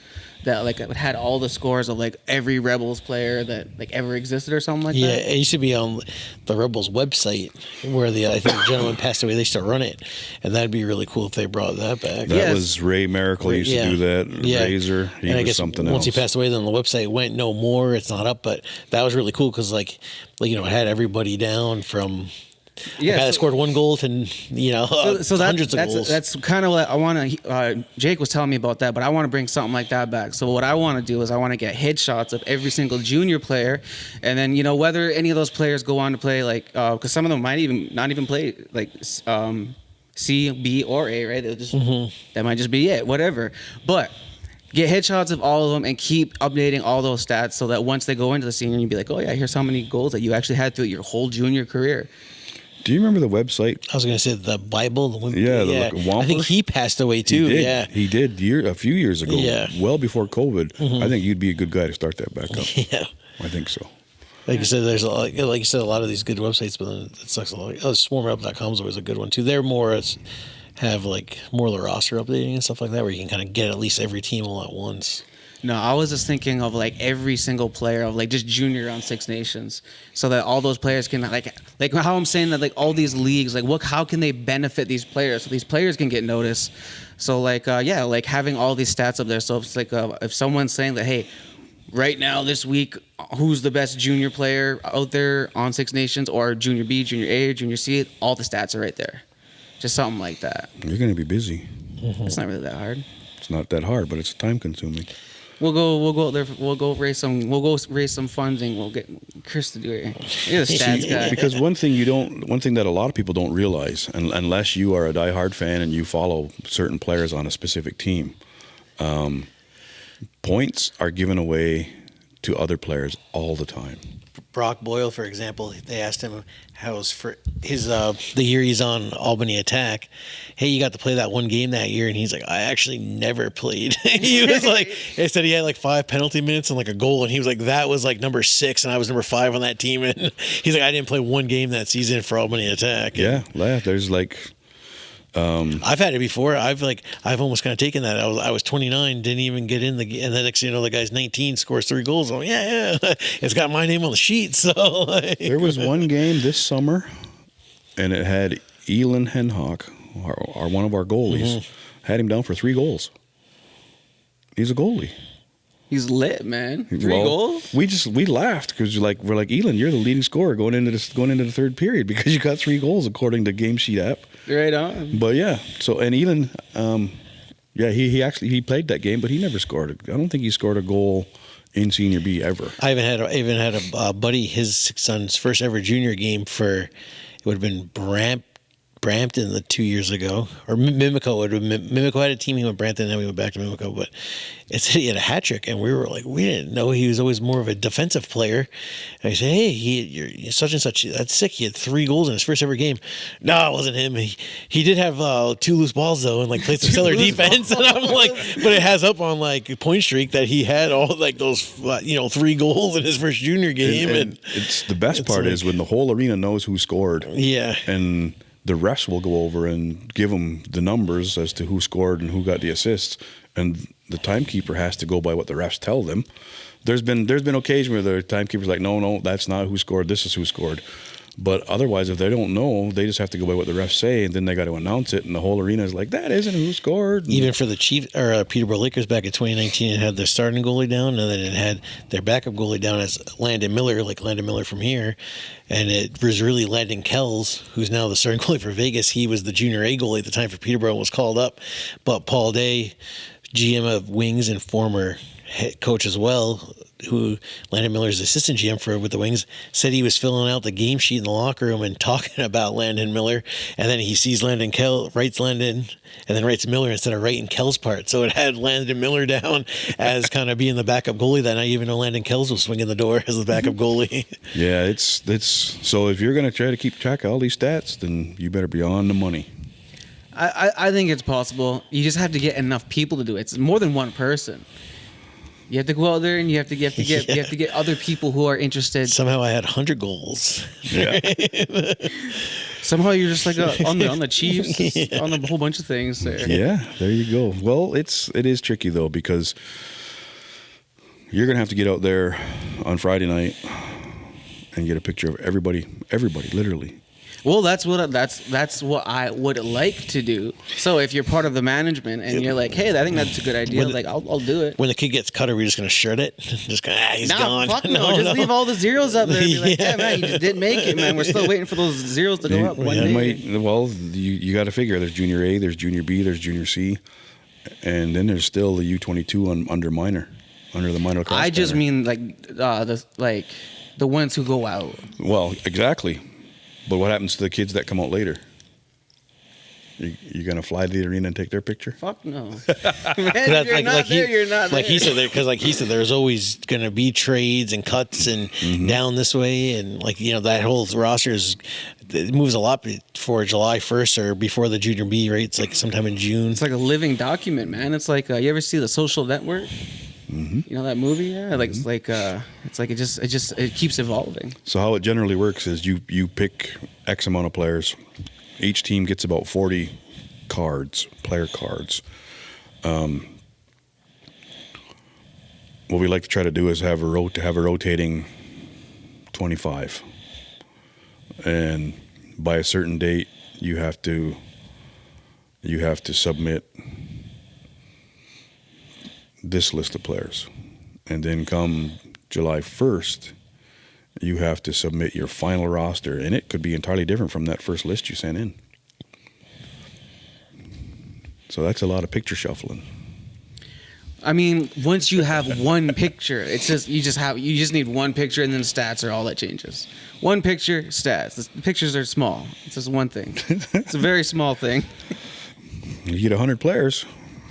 that like it had all the scores of like every Rebels player that like ever existed or something like that. Yeah, it used to be on the Rebels website where I think the gentleman passed away. They used to run it, and that'd be really cool if they brought that back. That was Ray Miracle used to do that. Yeah. Razor, he and I was guess something once else. he passed away, then the website went no more. It's not up, but that was really cool because like it had everybody down from. Yeah, guy that scored one goal to so hundreds of goals. That's kind of what I want to. Jake was telling me about that, but I want to bring something like that back. So what I want to do is I want to get headshots of every single junior player, and then whether any of those players go on to play like because some of them might not even play like C, B, or A, right? They'll just that might just be it, whatever. But get headshots of all of them and keep updating all those stats so that once they go into the senior, you'd be like, oh yeah, here's how many goals that you actually had through your whole junior career. Do you remember the website? I was going to say the Bible. Wamper. I think he passed away too. He did a few years ago. Yeah. Well before COVID. I think you'd be a good guy to start that back up. Yeah. I think so. Like you said, there's like you said, a lot of these good websites, but then it sucks a lot. SwarmUp.com is always a good one too. They're more have like more of the roster updating and stuff like that, where you can kind of get at least every team all at once. No, I was just thinking of like every single player of like just junior on Six Nations, so that all those players can like how I'm saying that like all these leagues like how can they benefit these players so these players can get noticed. So like like having all these stats up there. So if it's like if someone's saying that hey, right now this week who's the best junior player out there on Six Nations or junior B, junior A, junior C, all the stats are right there. Just something like that. You're going to be busy. It's not really that hard. It's not that hard, but it's time consuming. We'll go out there. We'll go raise some funds, and we'll get Chris to do it. He's a stats guy. Because one thing that a lot of people don't realize, unless you are a diehard fan and you follow certain players on a specific team, points are given away to other players all the time. Brock Boyle, for example, they asked him how was for his the year he's on Albany Attack. Hey, you got to play that one game that year, and he's like, I actually never played. He was like, they said he had like 5 penalty minutes and like a goal, and he was like, that was like number 6, and I was number 5 on that team, and he's like, I didn't play one game that season for Albany Attack. Yeah, there's like. I've had it before. I've almost kind of taken that. I was 29, didn't even get in the, and the next thing you know, the guy's 19, scores 3 goals. I'm like, yeah, it's got my name on the sheet. So there was one game this summer, and it had Elon Henhock, our one of our goalies, had him down for 3 goals. He's a goalie. He's lit, man. 3 goals. We laughed because we're like Elon, you're the leading scorer going into the third period because you got 3 goals according to Game Sheet app. Right on. But yeah, so and Elon, he played that game, but he never scored. I don't think he scored a goal in Senior B ever. I even had a buddy, his son's first ever junior game it would have been Brampton 2 years ago, or Mimico. Mimico had a team. He went Brampton, and then we went back to Mimico. But it said he had a hat trick, and we were like, we didn't know he was always more of a defensive player. And I said, hey, you're such and such. That's sick. He had 3 goals in his first ever game. No, it wasn't him. He did have 2 loose balls though, and like played some stellar defense. And I'm like, but it has up on like point streak that he had all like those 3 goals in his first junior game. And it's the best part is when the whole arena knows who scored. Yeah, and the refs will go over and give them the numbers as to who scored and who got the assists, and the timekeeper has to go by what the refs tell them. There's been occasion where the timekeeper's like, no, that's not who scored. This is who scored. But otherwise, if they don't know, they just have to go by what the refs say, and then they got to announce it, and the whole arena is like, that isn't who scored. Even for the Peterborough Lakers back in 2019, it had their starting goalie down, and then it had their backup goalie down as Landon Miller from here, and it was really Landon Kells, who's now the starting goalie for Vegas. He was the junior A goalie at the time for Peterborough and was called up, but Paul Day, GM of Wings and former head coach as well, who Landon Miller's assistant GM with the Wings, said he was filling out the game sheet in the locker room and talking about Landon Miller, and then he sees writes Landon, and then writes Miller instead of writing Kell's part. So it had Landon Miller down as kind of being the backup goalie that night, even though Landon Kells was swinging the door as the backup goalie. Yeah, it's so if you're going to try to keep track of all these stats, then you better be on the money. I think it's possible. You just have to get enough people to do it. It's more than one person. You have to go out there and you have to get other people who are interested. Somehow I had 100 goals. Yeah. Somehow you're just like on the Chiefs, on a whole bunch of things there. Yeah, there you go. Well, it is tricky though, because you're gonna have to get out there on Friday night and get a picture of everybody, literally. Well, that's what I would like to do. So if you're part of the management and you're like, hey, I think that's a good idea, like I'll do it. When the kid gets cut, are we just going to shirt it? Just going, he's gone. Fuck no, just leave all the zeros up there. And be like, yeah, man, you didn't make it, man. We're still waiting for those zeros to go up one day. Well, you got to figure there's Junior A, there's Junior B, there's Junior C, and then there's still the U22 under the minor lacrosse. I just mean the ones who go out. Well, exactly. But what happens to the kids that come out later? You gonna fly to the arena and take their picture? Fuck no. Man, if you're not there, you're not there. Like he said there, because like he said, there's always gonna be trades and cuts and down this way, and like that whole roster it moves a lot for July 1st or before the Junior B, right? It's like sometime in June. It's like a living document, man. It's like you ever see The Social Network? Mm-hmm. You know that movie? Yeah, like it keeps evolving. So how it generally works is you pick X amount of players. Each team gets about 40 player cards. What we like to try to do is have a rotating 25, and by a certain date you have to submit this list of players, and then come July 1st you have to submit your final roster, and it could be entirely different from that first list you sent in. So that's a lot of picture shuffling. I mean, once you have one picture, it's just you just need one picture, and then stats are all that changes. One picture, stats. The pictures are small. It's just one thing. It's a very small thing. You get 100 players.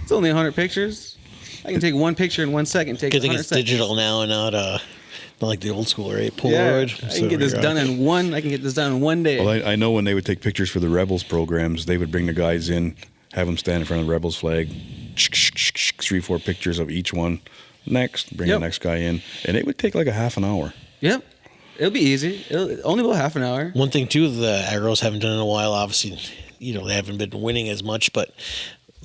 It's only 100 pictures. I can take one picture in 1 second. Take 100 it's seconds. digital now and not like the old school, right? Polaroid. Yeah, I can get this done in one day. Well, I know when they would take pictures for the Rebels programs, they would bring the guys in, have them stand in front of the Rebels flag, 3-4 pictures of each one. Next, bring the next guy in, and it would take like a half an hour. Yep, it'll be easy. Only about half an hour. One thing too, the Arrows haven't done in a while. Obviously, they haven't been winning as much, but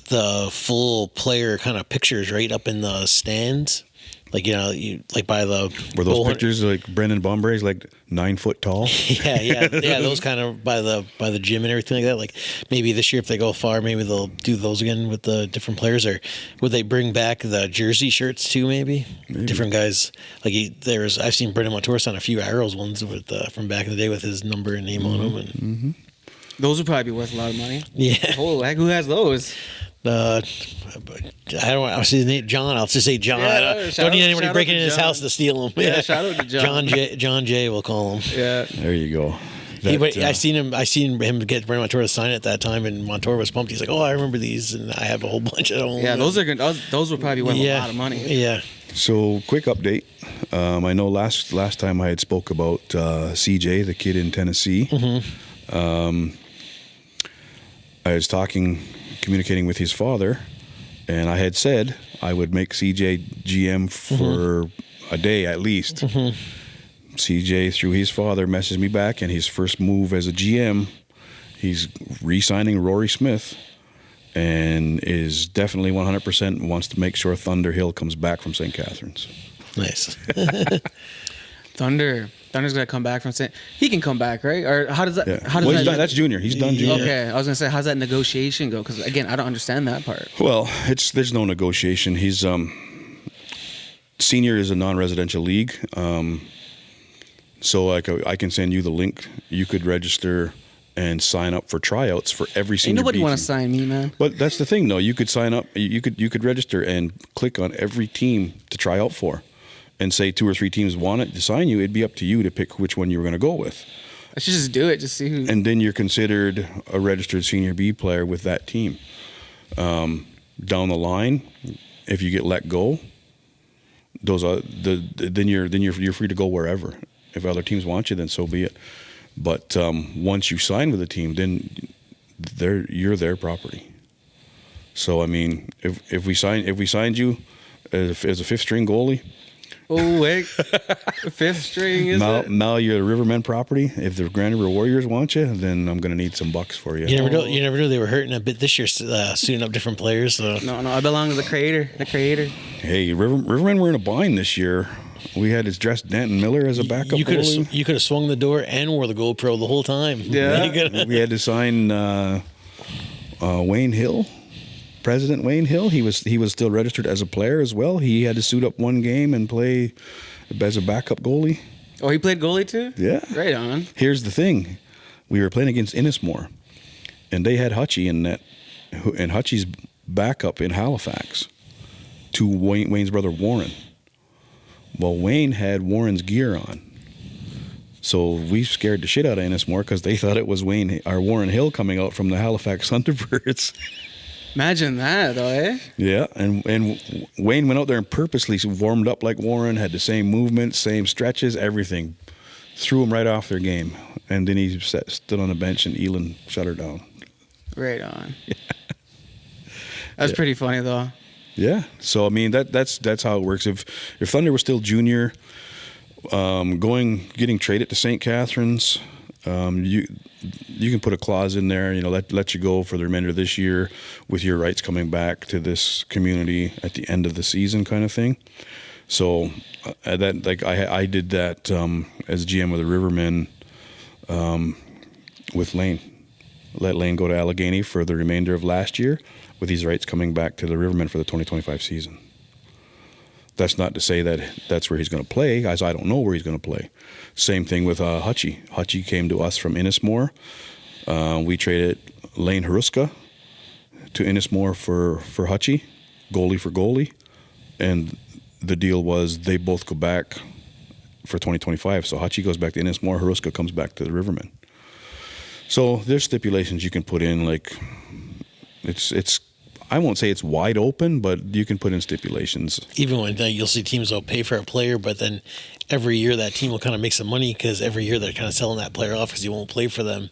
the full player kind of pictures right up in the stands. Like, you like by the... Were those pictures like Brendan Bombray's like 9 foot tall? yeah. Those kind of by the gym and everything like that. Like maybe this year if they go far, maybe they'll do those again with the different players. Or would they bring back the jersey shirts too? Maybe. Different guys. Like I've seen Brendan Montour on a few Arrows ones with from back in the day with his number and name on them. And those would probably be worth a lot of money. Yeah. Oh, heck, who has those? I don't want to say his name. John. I'll just say John. Yeah, don't need anybody breaking in his house to steal him. Yeah, shout out to John. John J. We'll call him. Yeah, there you go. I seen him get Brendan Montour to sign it at that time, and Montour was pumped. He's like, "Oh, I remember these, and I have a whole bunch of them." Yeah, those are good. Those would probably worth a lot of money. Yeah. So, quick update. I know last time I had spoke about CJ, the kid in Tennessee. I was communicating with his father, and I had said I would make CJ GM for a day at least. CJ, through his father, messaged me back, and his first move as a GM, he's re-signing Rory Smith, and is definitely 100% wants to make sure Thunder Hill comes back from St. Catharines. Nice. Thunder's gonna come back from St. He can come back, right? Or how does that? Yeah. How does that? He's done, that's junior. He's done junior. Okay, I was gonna say, how's that negotiation go? Because again, I don't understand that part. Well, there's no negotiation. He's senior is a non-residential league, so I can send you the link. You could register and sign up for tryouts for every senior. Ain't nobody want to team. sign me, man. But that's the thing, though. You could sign up. You could register and click on every team to try out for, and say 2 or 3 teams wanted to sign you. It'd be up to you to pick which one you were going to go with. I should just do it, just see who. And then you're considered a registered senior B player with that team. Down the line, if you get let go, then you're free to go wherever. If other teams want you, then so be it. But once you sign with a team, then you're their property. So I mean, if we signed you as a 5th string goalie, Oh, wait. Fifth string, is it? Now you're a Rivermen property. If the Grand River Warriors want you, then I'm going to need some bucks for you. You never know. They were hurting a bit this year, suiting up different players. So. No, I belong to the creator. Hey, Rivermen were in a bind this year. We had to dress Denton Miller as a backup goalie. You could have swung the door and wore the GoPro the whole time. Yeah. We had to sign Wayne Hill. President Wayne Hill, he was still registered as a player as well. He had to suit up one game and play as a backup goalie. Oh, he played goalie too? Yeah. Right on. Here's the thing. We were playing against Ennismore, and they had Hutchie in net, and Hutchie's backup in Halifax to Wayne's brother Warren. Well, Wayne had Warren's gear on. So we scared the shit out of Ennismore because they thought it was Warren Hill coming out from the Halifax Thunderbirds. Imagine that, though, eh? Yeah, and Wayne went out there and purposely warmed up like Warren, had the same movements, same stretches, everything. Threw him right off their game. And then he stood on the bench and Elon shut her down. Right on. Yeah. That's pretty funny, though. Yeah. So, I mean, that's how it works. If Thunder was still junior, getting traded to St. Catharines, you can put a clause in there, let you go for the remainder of this year with your rights coming back to this community at the end of the season, kind of thing. So I did that as GM of the Rivermen with Lane. Let Lane go to Allegheny for the remainder of last year, with these rights coming back to the Rivermen for the 2025 season. That's not to say that that's where he's going to play, guys. I don't know where he's going to play. Same thing with Hutchie. Hutchie came to us from Ennismore. We traded Lane Haruska to Ennismore for Hutchie, goalie for goalie. And the deal was they both go back for 2025. So Hutchie goes back to Ennismore, Haruska comes back to the Rivermen. So there's stipulations you can put in, like it's I won't say it's wide open, but you can put in stipulations. Even when you'll see teams will pay for a player, but then every year that team will kind of make some money because every year they're kind of selling that player off because he won't play for them.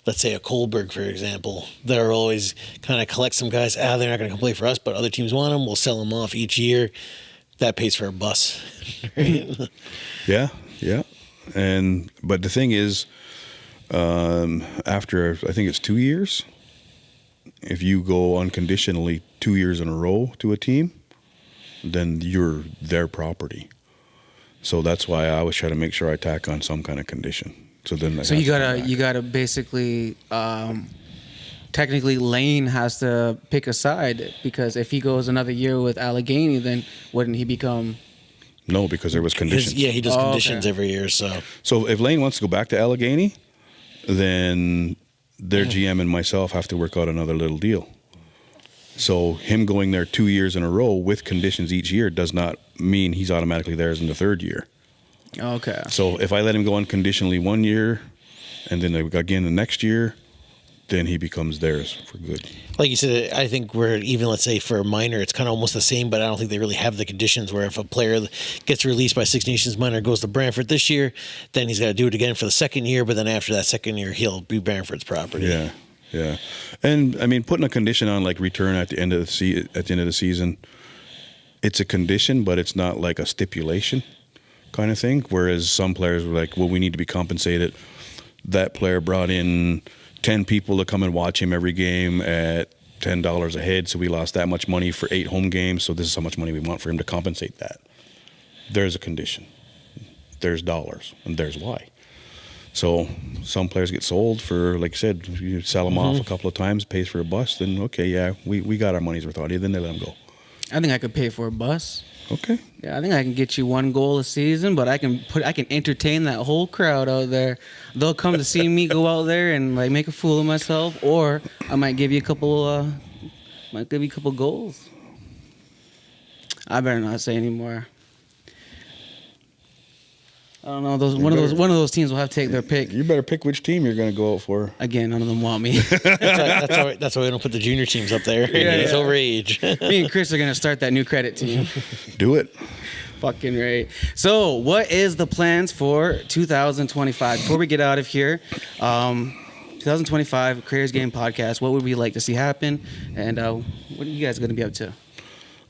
Let's say a Kohlberg, for example. They're always kind of collect some guys. They're not going to come play for us, but other teams want them. We'll sell them off each year. That pays for a bus. Right? Yeah. But the thing is, after I think it's 2 years, if you go unconditionally 2 years in a row to a team, then you're their property. So that's why I always try to make sure I tack on some kind of condition. So you gotta basically technically Lane has to pick a side, because if he goes another year with Allegheny, then wouldn't he become? No, because there was conditions. He does conditions every year. So if Lane wants to go back to Allegheny, then their GM and myself have to work out another little deal. So him going there 2 years in a row with conditions each year does not mean he's automatically theirs in the third year. Okay. So if I let him go unconditionally 1 year and then again the next year, then he becomes theirs for good. Like you said, I think we're even, let's say for a minor, it's kind of almost the same, but I don't think they really have the conditions where if a player gets released by Six Nations minor, goes to Brantford this year, then he's got to do it again for the second year, but then after that second year, he'll be Brantford's property. Yeah. And I mean, putting a condition on like return at the end of the season, it's a condition, but it's not like a stipulation kind of thing. Whereas some players were like, well, we need to be compensated. That player brought in 10 people to come and watch him every game at $10 a head, so we lost that much money for 8 home games, so this is how much money we want for him to compensate that. There's a condition. There's dollars, and there's why. So some players get sold for, like I said, you sell them off a couple of times, pays for a bus, then okay, yeah, we got our money's worth out of you, then they let them go. I think I could pay for a bus. Okay. Yeah, I think I can get you 1 goal a season, but I can entertain that whole crowd out there. They'll come to see me go out there and like make a fool of myself, or I might give you a couple goals. I better not say anymore. I don't know. One of those teams will have to take their pick. You better pick which team you're going to go out for. Again, none of them want me. That's why we don't put the junior teams up there. It's over age. Me and Chris are going to start that new credit team. Do it. Fucking right. So, what is the plans for 2025? Before we get out of here, 2025 Creators Game Podcast. What would we like to see happen? And what are you guys going to be up to?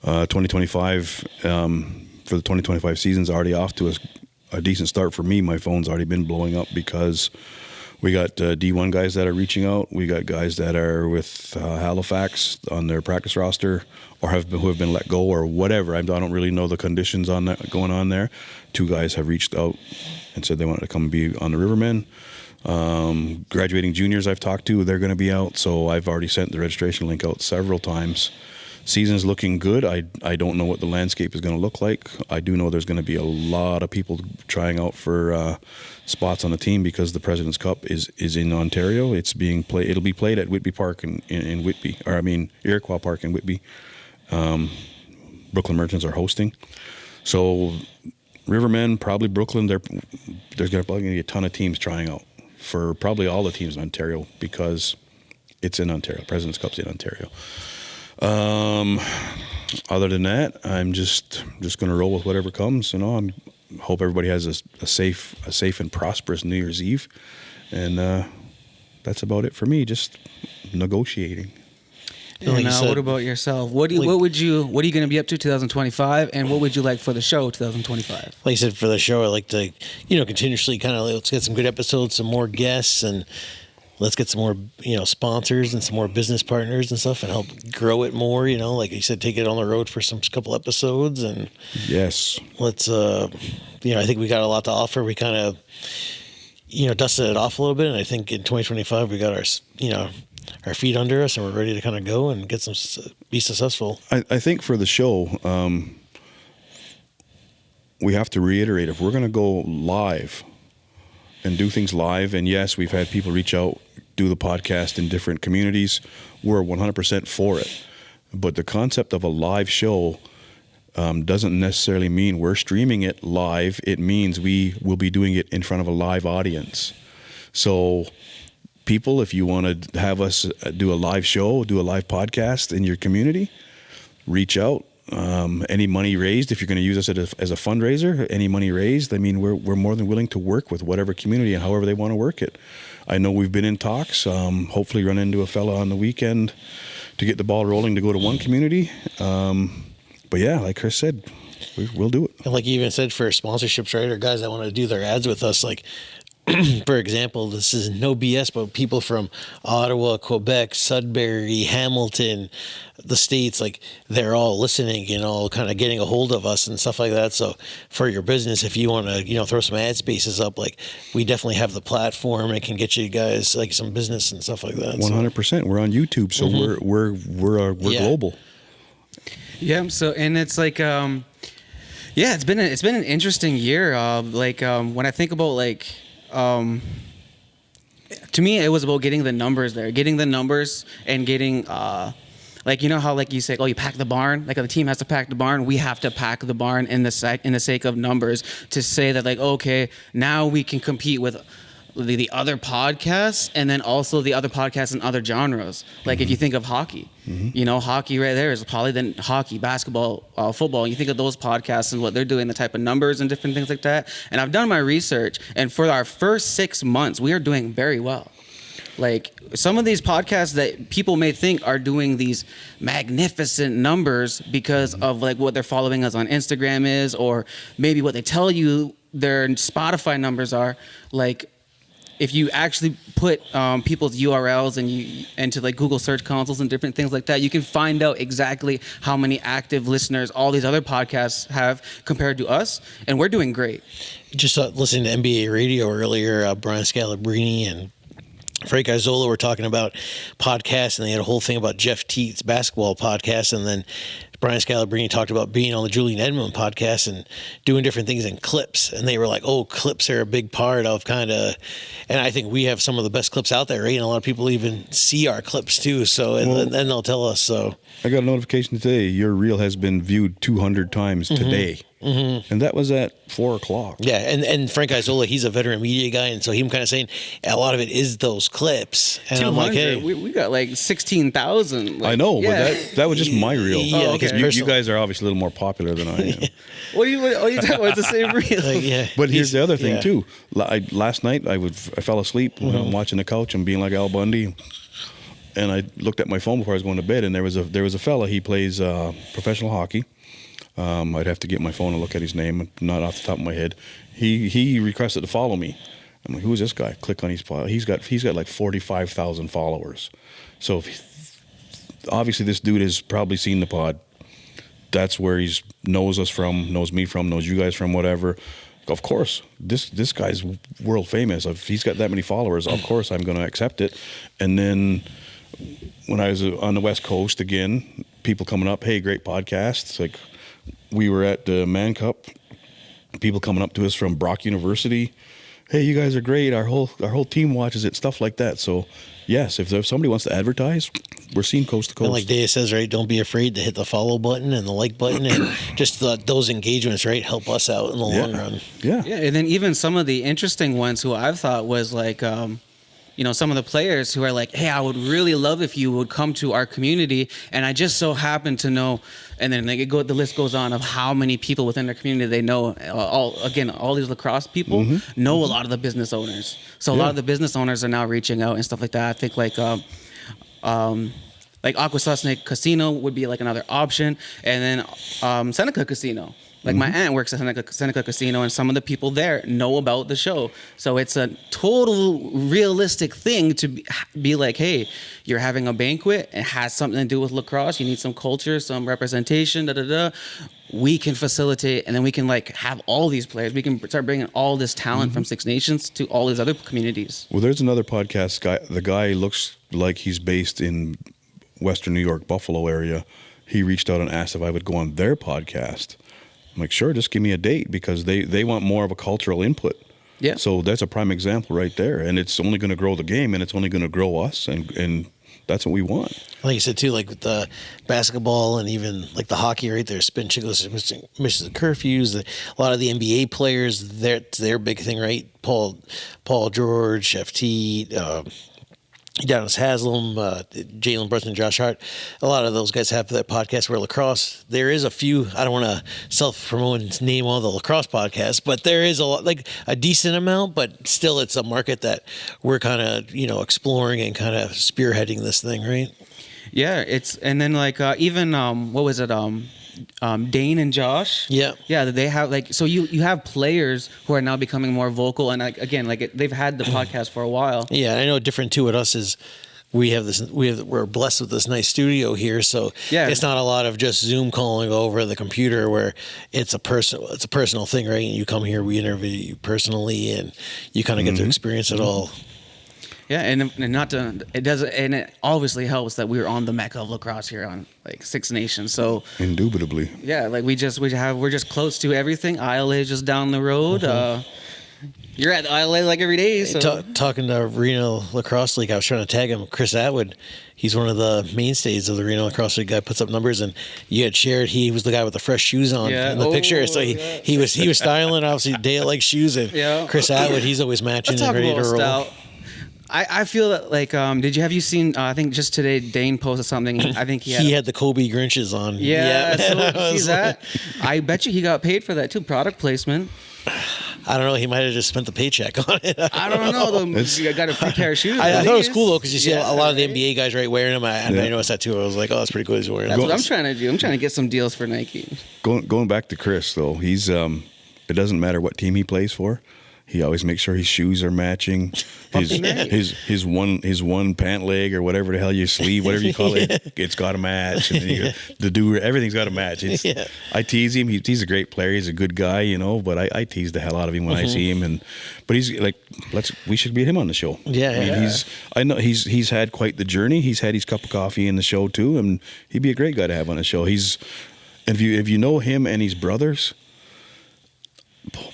2025. for the 2025 season's already off to a decent start for me. My phone's already been blowing up because we got D1 guys that are reaching out. We got guys that are with Halifax on their practice roster or who have been let go or whatever. I don't really know the conditions on that going on there. 2 guys have reached out and said they wanted to come and be on the Rivermen. Graduating juniors I've talked to, they're going to be out. So I've already sent the registration link out several times. Season's looking good. I don't know what the landscape is going to look like. I do know there's going to be a lot of people trying out for spots on the team because the President's Cup is in Ontario. It's being played. It'll be played at Whitby Park in Whitby, Iroquois Park in Whitby. Brooklyn Merchants are hosting. So Rivermen, probably Brooklyn. There's probably going to be a ton of teams trying out for probably all the teams in Ontario because it's in Ontario. President's Cup's in Ontario. Other than that, I'm just going to roll with whatever comes. I hope everybody has a safe and prosperous New Year's Eve, and that's about it for me. Just negotiating. And what about yourself? What are you going to be up to 2025, and what would you like for the show 2025? Like I said, for the show, I like to continuously kind of let's get some good episodes, some more guests, and let's get some more, sponsors and some more business partners and stuff and help grow it more, like you said, take it on the road for some couple episodes. And yes, let's, I think we got a lot to offer. We kind of, dusted it off a little bit. And I think in 2025, we got our feet under us and we're ready to kind of go and be successful. I think for the show, we have to reiterate, if we're going to go live and do things live, and yes, we've had people reach out, do the podcast in different communities, we're 100% for it. But the concept of a live show doesn't necessarily mean we're streaming it live. It means we will be doing it in front of a live audience. So people, if you want to have us do a live show, do a live podcast in your community, reach out. Any money raised, if you're going to use us as a fundraiser, any money raised, we're more than willing to work with whatever community and however they want to work it. I know we've been in talks, hopefully run into a fella on the weekend to get the ball rolling to go to one community. But yeah, like Chris said, we'll do it. And like you even said, for sponsorships, right, or guys that want to do their ads with us, like, for example, this is no BS, but people from Ottawa, Quebec, Sudbury, Hamilton, the States, like they're all listening, kind of getting a hold of us and stuff like that. So for your business, if you want to, throw some ad spaces up, like we definitely have the platform and can get you guys like some business and stuff like that. 100%. We're on YouTube, so we're global. Yeah. So, and it's like, it's been an interesting year. When I think about to me, it was about getting the numbers there, and getting, how, like you say, you pack the barn, like the team has to pack the barn. We have to pack the barn in the sake of numbers to say that, okay, now we can compete with the other podcasts and then also the other podcasts in other genres. Like if you think of hockey, hockey right there is probably then hockey, basketball, football. You think of those podcasts and what they're doing, the type of numbers and different things like that. And I've done my research, and for our first 6 months, we are doing very well. Like some of these podcasts that people may think are doing these magnificent numbers because of like what they're following us on Instagram is, or maybe what they tell you their Spotify numbers are, like, if you actually put people's URLs into like Google search consoles and different things like that, you can find out exactly how many active listeners all these other podcasts have compared to us, and we're doing great. Just listening to NBA radio earlier, Brian Scalabrine and Frank Isola were talking about podcasts, and they had a whole thing about Jeff Teat's basketball podcast, and then Brian Scalabrine talked about being on the Julian Edmond podcast and doing different things in clips. And they were like, clips are a big part of and I think we have some of the best clips out there, right? And a lot of people even see our clips too. So, and then they'll tell us. So I got a notification today. Your reel has been viewed 200 times today. Mm-hmm. And that was at 4:00. Yeah, and Frank Isola, he's a veteran media guy, and so him kind of saying a lot of it is those clips. And I'm like, hey, we got like 16,000. I know, but that was just my reel. Yeah, okay. You guys are obviously a little more popular than I am. What are you talking about? It's the same reel. Yeah. But here's the other thing too. Last night I fell asleep when I'm watching the couch and being like Al Bundy. And I looked at my phone before I was going to bed, and there was a fella. He plays professional hockey. I'd have to get my phone and look at his name, not off the top of my head. He requested to follow me. I'm like, who is this guy? Click on his file. He's got like 45,000 followers. So obviously this dude has probably seen the pod. That's where he knows us from, knows me from, knows you guys from, whatever. Of course, this guy's world famous. If he's got that many followers, of course I'm going to accept it. And then when I was on the West Coast again, people coming up, hey, great podcast. Like we were at the Man Cup, people coming up to us from Brock University. Hey, you guys are great. Our whole team watches it, stuff like that. So yes, if somebody wants to advertise, we're seeing coast to coast. And like Daya says, right, don't be afraid to hit the follow button and the like button, and just those engagements, right, help us out in the long run. Yeah. Yeah, and then even some of the interesting ones who I've thought was like, some of the players who are like, hey, I would really love if you would come to our community, and I just so happen to know, and then the list goes on of how many people within their community they know. All these lacrosse people know a lot of the business owners. So a lot of the business owners are now reaching out and stuff like that. I think like Aquasasne Casino would be like another option, and then Seneca Casino. Like my aunt works at Seneca Casino, and some of the people there know about the show. So it's a total realistic thing to be like, hey, you're having a banquet. It has something to do with lacrosse. You need some culture, some representation, We can facilitate, and then we can like have all these players. We can start bringing all this talent from Six Nations to all these other communities. Well, there's another podcast guy. The guy looks like he's based in Western New York, Buffalo area. He reached out and asked if I would go on their podcast. I'm like, sure, just give me a date, because they want more of a cultural input. Yeah. So that's a prime example right there. And it's only going to grow the game, and it's only going to grow us, and that's what we want. Like you said, too, like with the basketball and even like the hockey, right there, spin chicklets, misses the curfews. A lot of the NBA players, their big thing, right? Paul George, FT, Dennis Haslam, Jalen Brunson, Josh Hart. A lot of those guys have that podcast where lacrosse, there is a few, I don't want to self-promote and name all the lacrosse podcasts, but there is a decent amount, but still it's a market that we're kind of, exploring and kind of spearheading this thing, right? Yeah, and then like even, what was it? Dane and Josh. Yeah, they have so you have players who are now becoming more vocal, and they've had the podcast for a while. Yeah, I know different too with us is we're blessed with this nice studio here, so it's not a lot of just Zoom calling over the computer where it's a personal thing, right? And you come here, we interview you personally, and you kind of get to experience it all. Yeah, and it obviously helps that we're on the Mecca of lacrosse here on like Six Nations. So indubitably, yeah, like we're just close to everything. ILA is just down the road. You're at the ILA like every day. So talking to Reno Lacrosse League, I was trying to tag him, Chris Atwood. He's one of the mainstays of the Reno Lacrosse League. Guy puts up numbers, and you had shared he was the guy with the fresh shoes on in the picture. So he was styling, obviously Dale likes shoes, and Chris Atwood, he's always matching and ready to roll. Style. I feel that like have you seen I think just today Dane posted something. I think he had the Kobe Grinches on. Yeah, so see that? I bet you he got paid for that too, product placement. I don't know. He might have just spent the paycheck on it. I don't know. Though. You got a free pair of shoes. I thought it was cool though, because you see a lot of the NBA guys wearing them. I noticed that too. I was like, oh, that's pretty cool. He's wearing them. That's what I'm trying to do. I'm trying to get some deals for Nike. Going back to Chris though, he's it doesn't matter what team he plays for. He always makes sure his shoes are matching. His one pant leg or whatever the hell you sleeve, whatever you call it, it's got to match. And everything's got to match. I tease him. He's a great player. He's a good guy, but I tease the hell out of him when I see him. But he's like, we should get him on the show. I know he's had quite the journey. He's had his cup of coffee in the show too, and he'd be a great guy to have on the show. If you know him and his brothers,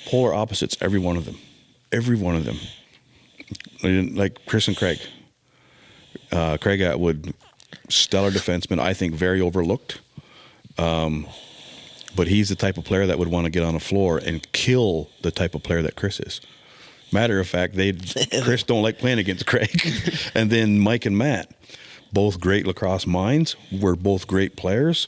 polar opposites, every one of them. Like Chris and Craig. Craig Atwood, stellar defenseman, I think very overlooked. But he's the type of player that would want to get on the floor and kill the type of player that Chris is. Matter of fact, Chris don't like playing against Craig. And then Mike and Matt, both great lacrosse minds, were both great players.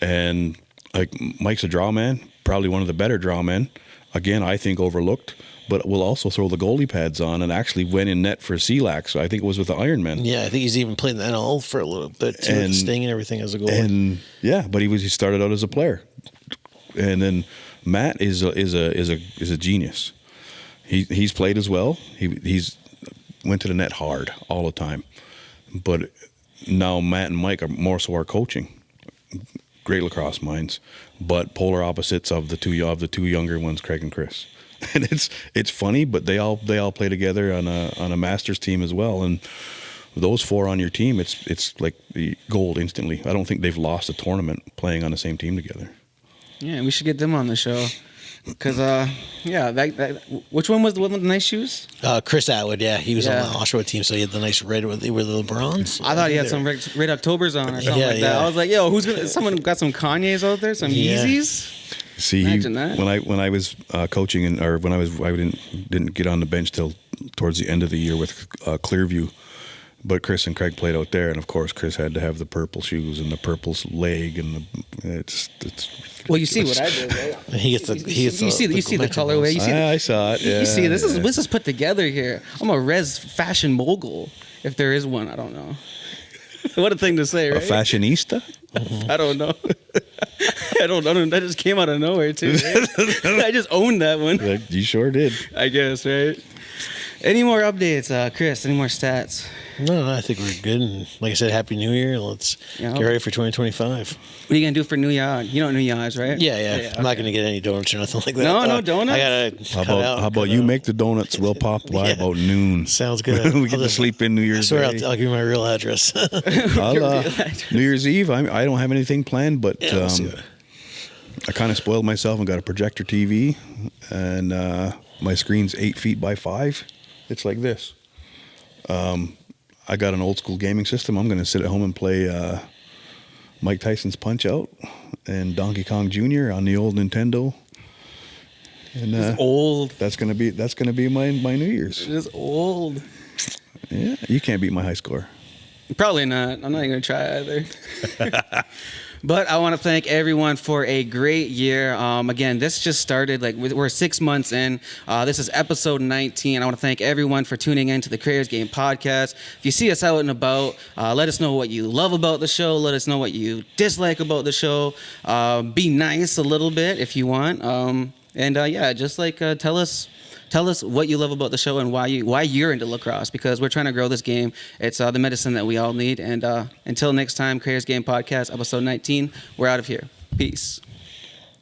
And like Mike's a draw man, probably one of the better draw men. Again, I think overlooked, but will also throw the goalie pads on and actually went in net for CLAC. So I think it was with the Ironmen. Yeah, I think he's even played in the NLL for a little bit too, and Sting and everything as a goalie. And yeah, but he started out as a player. And then Matt is a genius. He's played as well. He's went to the net hard all the time. But now Matt and Mike are more so our coaching. Great lacrosse minds, but polar opposites of the two younger ones, Craig and Chris. And it's funny, but they all play together on a masters team as well. And those four on your team, it's like the gold instantly. I don't think they've lost a tournament playing on the same team together. Yeah, we should get them on the show. Because, which one was the one with the nice shoes? Chris Atwood, he was on the Oshawa team, so he had the nice red with the bronze. I thought he had some red Octobers on or something like that. I was like, yo, someone got some Kanye's out there, some Yeezys? See, imagine that. When I was coaching I didn't get on the bench till towards the end of the year with Clearview, but Chris and Craig played out there, and of course Chris had to have the purple shoes and the purple leg, and it's. Well, you see what I did, right? You see the colorway. I saw it. Yeah, you see, this is put together here. I'm a res fashion mogul, if there is one. I don't know. What a thing to say, right? A fashionista? I don't know. I don't know. That just came out of nowhere too. Right? I just owned that one. You sure did. I guess, right? Any more updates, Chris? Any more stats? No, I think we're good. And like I said, Happy New Year. Let's get ready for 2025. What are you going to do for New Year? You know what New Year is, right? Yeah. I'm not going to get any donuts or nothing like that. No donuts? I got to How about you make the donuts? We'll pop by about noon. Sounds good. We get to sleep in New Year's Day. I'll give you my real address. New Year's Eve, I don't have anything planned, but I kind of spoiled myself and got a projector TV, and my screen's 8 feet by 5. It's like this. I got an old school gaming system. I'm going to sit at home and play Mike Tyson's Punch-Out and Donkey Kong Jr. on the old Nintendo. And it's old. That's gonna be my New Year's. It is old. Yeah, you can't beat my high score. Probably not. I'm not even gonna try either. But I want to thank everyone for a great year. Again, this just started, we're 6 months in. This is episode 19. I want to thank everyone for tuning in to the Creators Game podcast. If you see us out and about, let us know what you love about the show. Let us know what you dislike about the show. Be nice a little bit if you want. Tell us what you love about the show and why you're into lacrosse, because we're trying to grow this game. It's the medicine that we all need. And until next time, Creators Game Podcast, episode 19, we're out of here. Peace.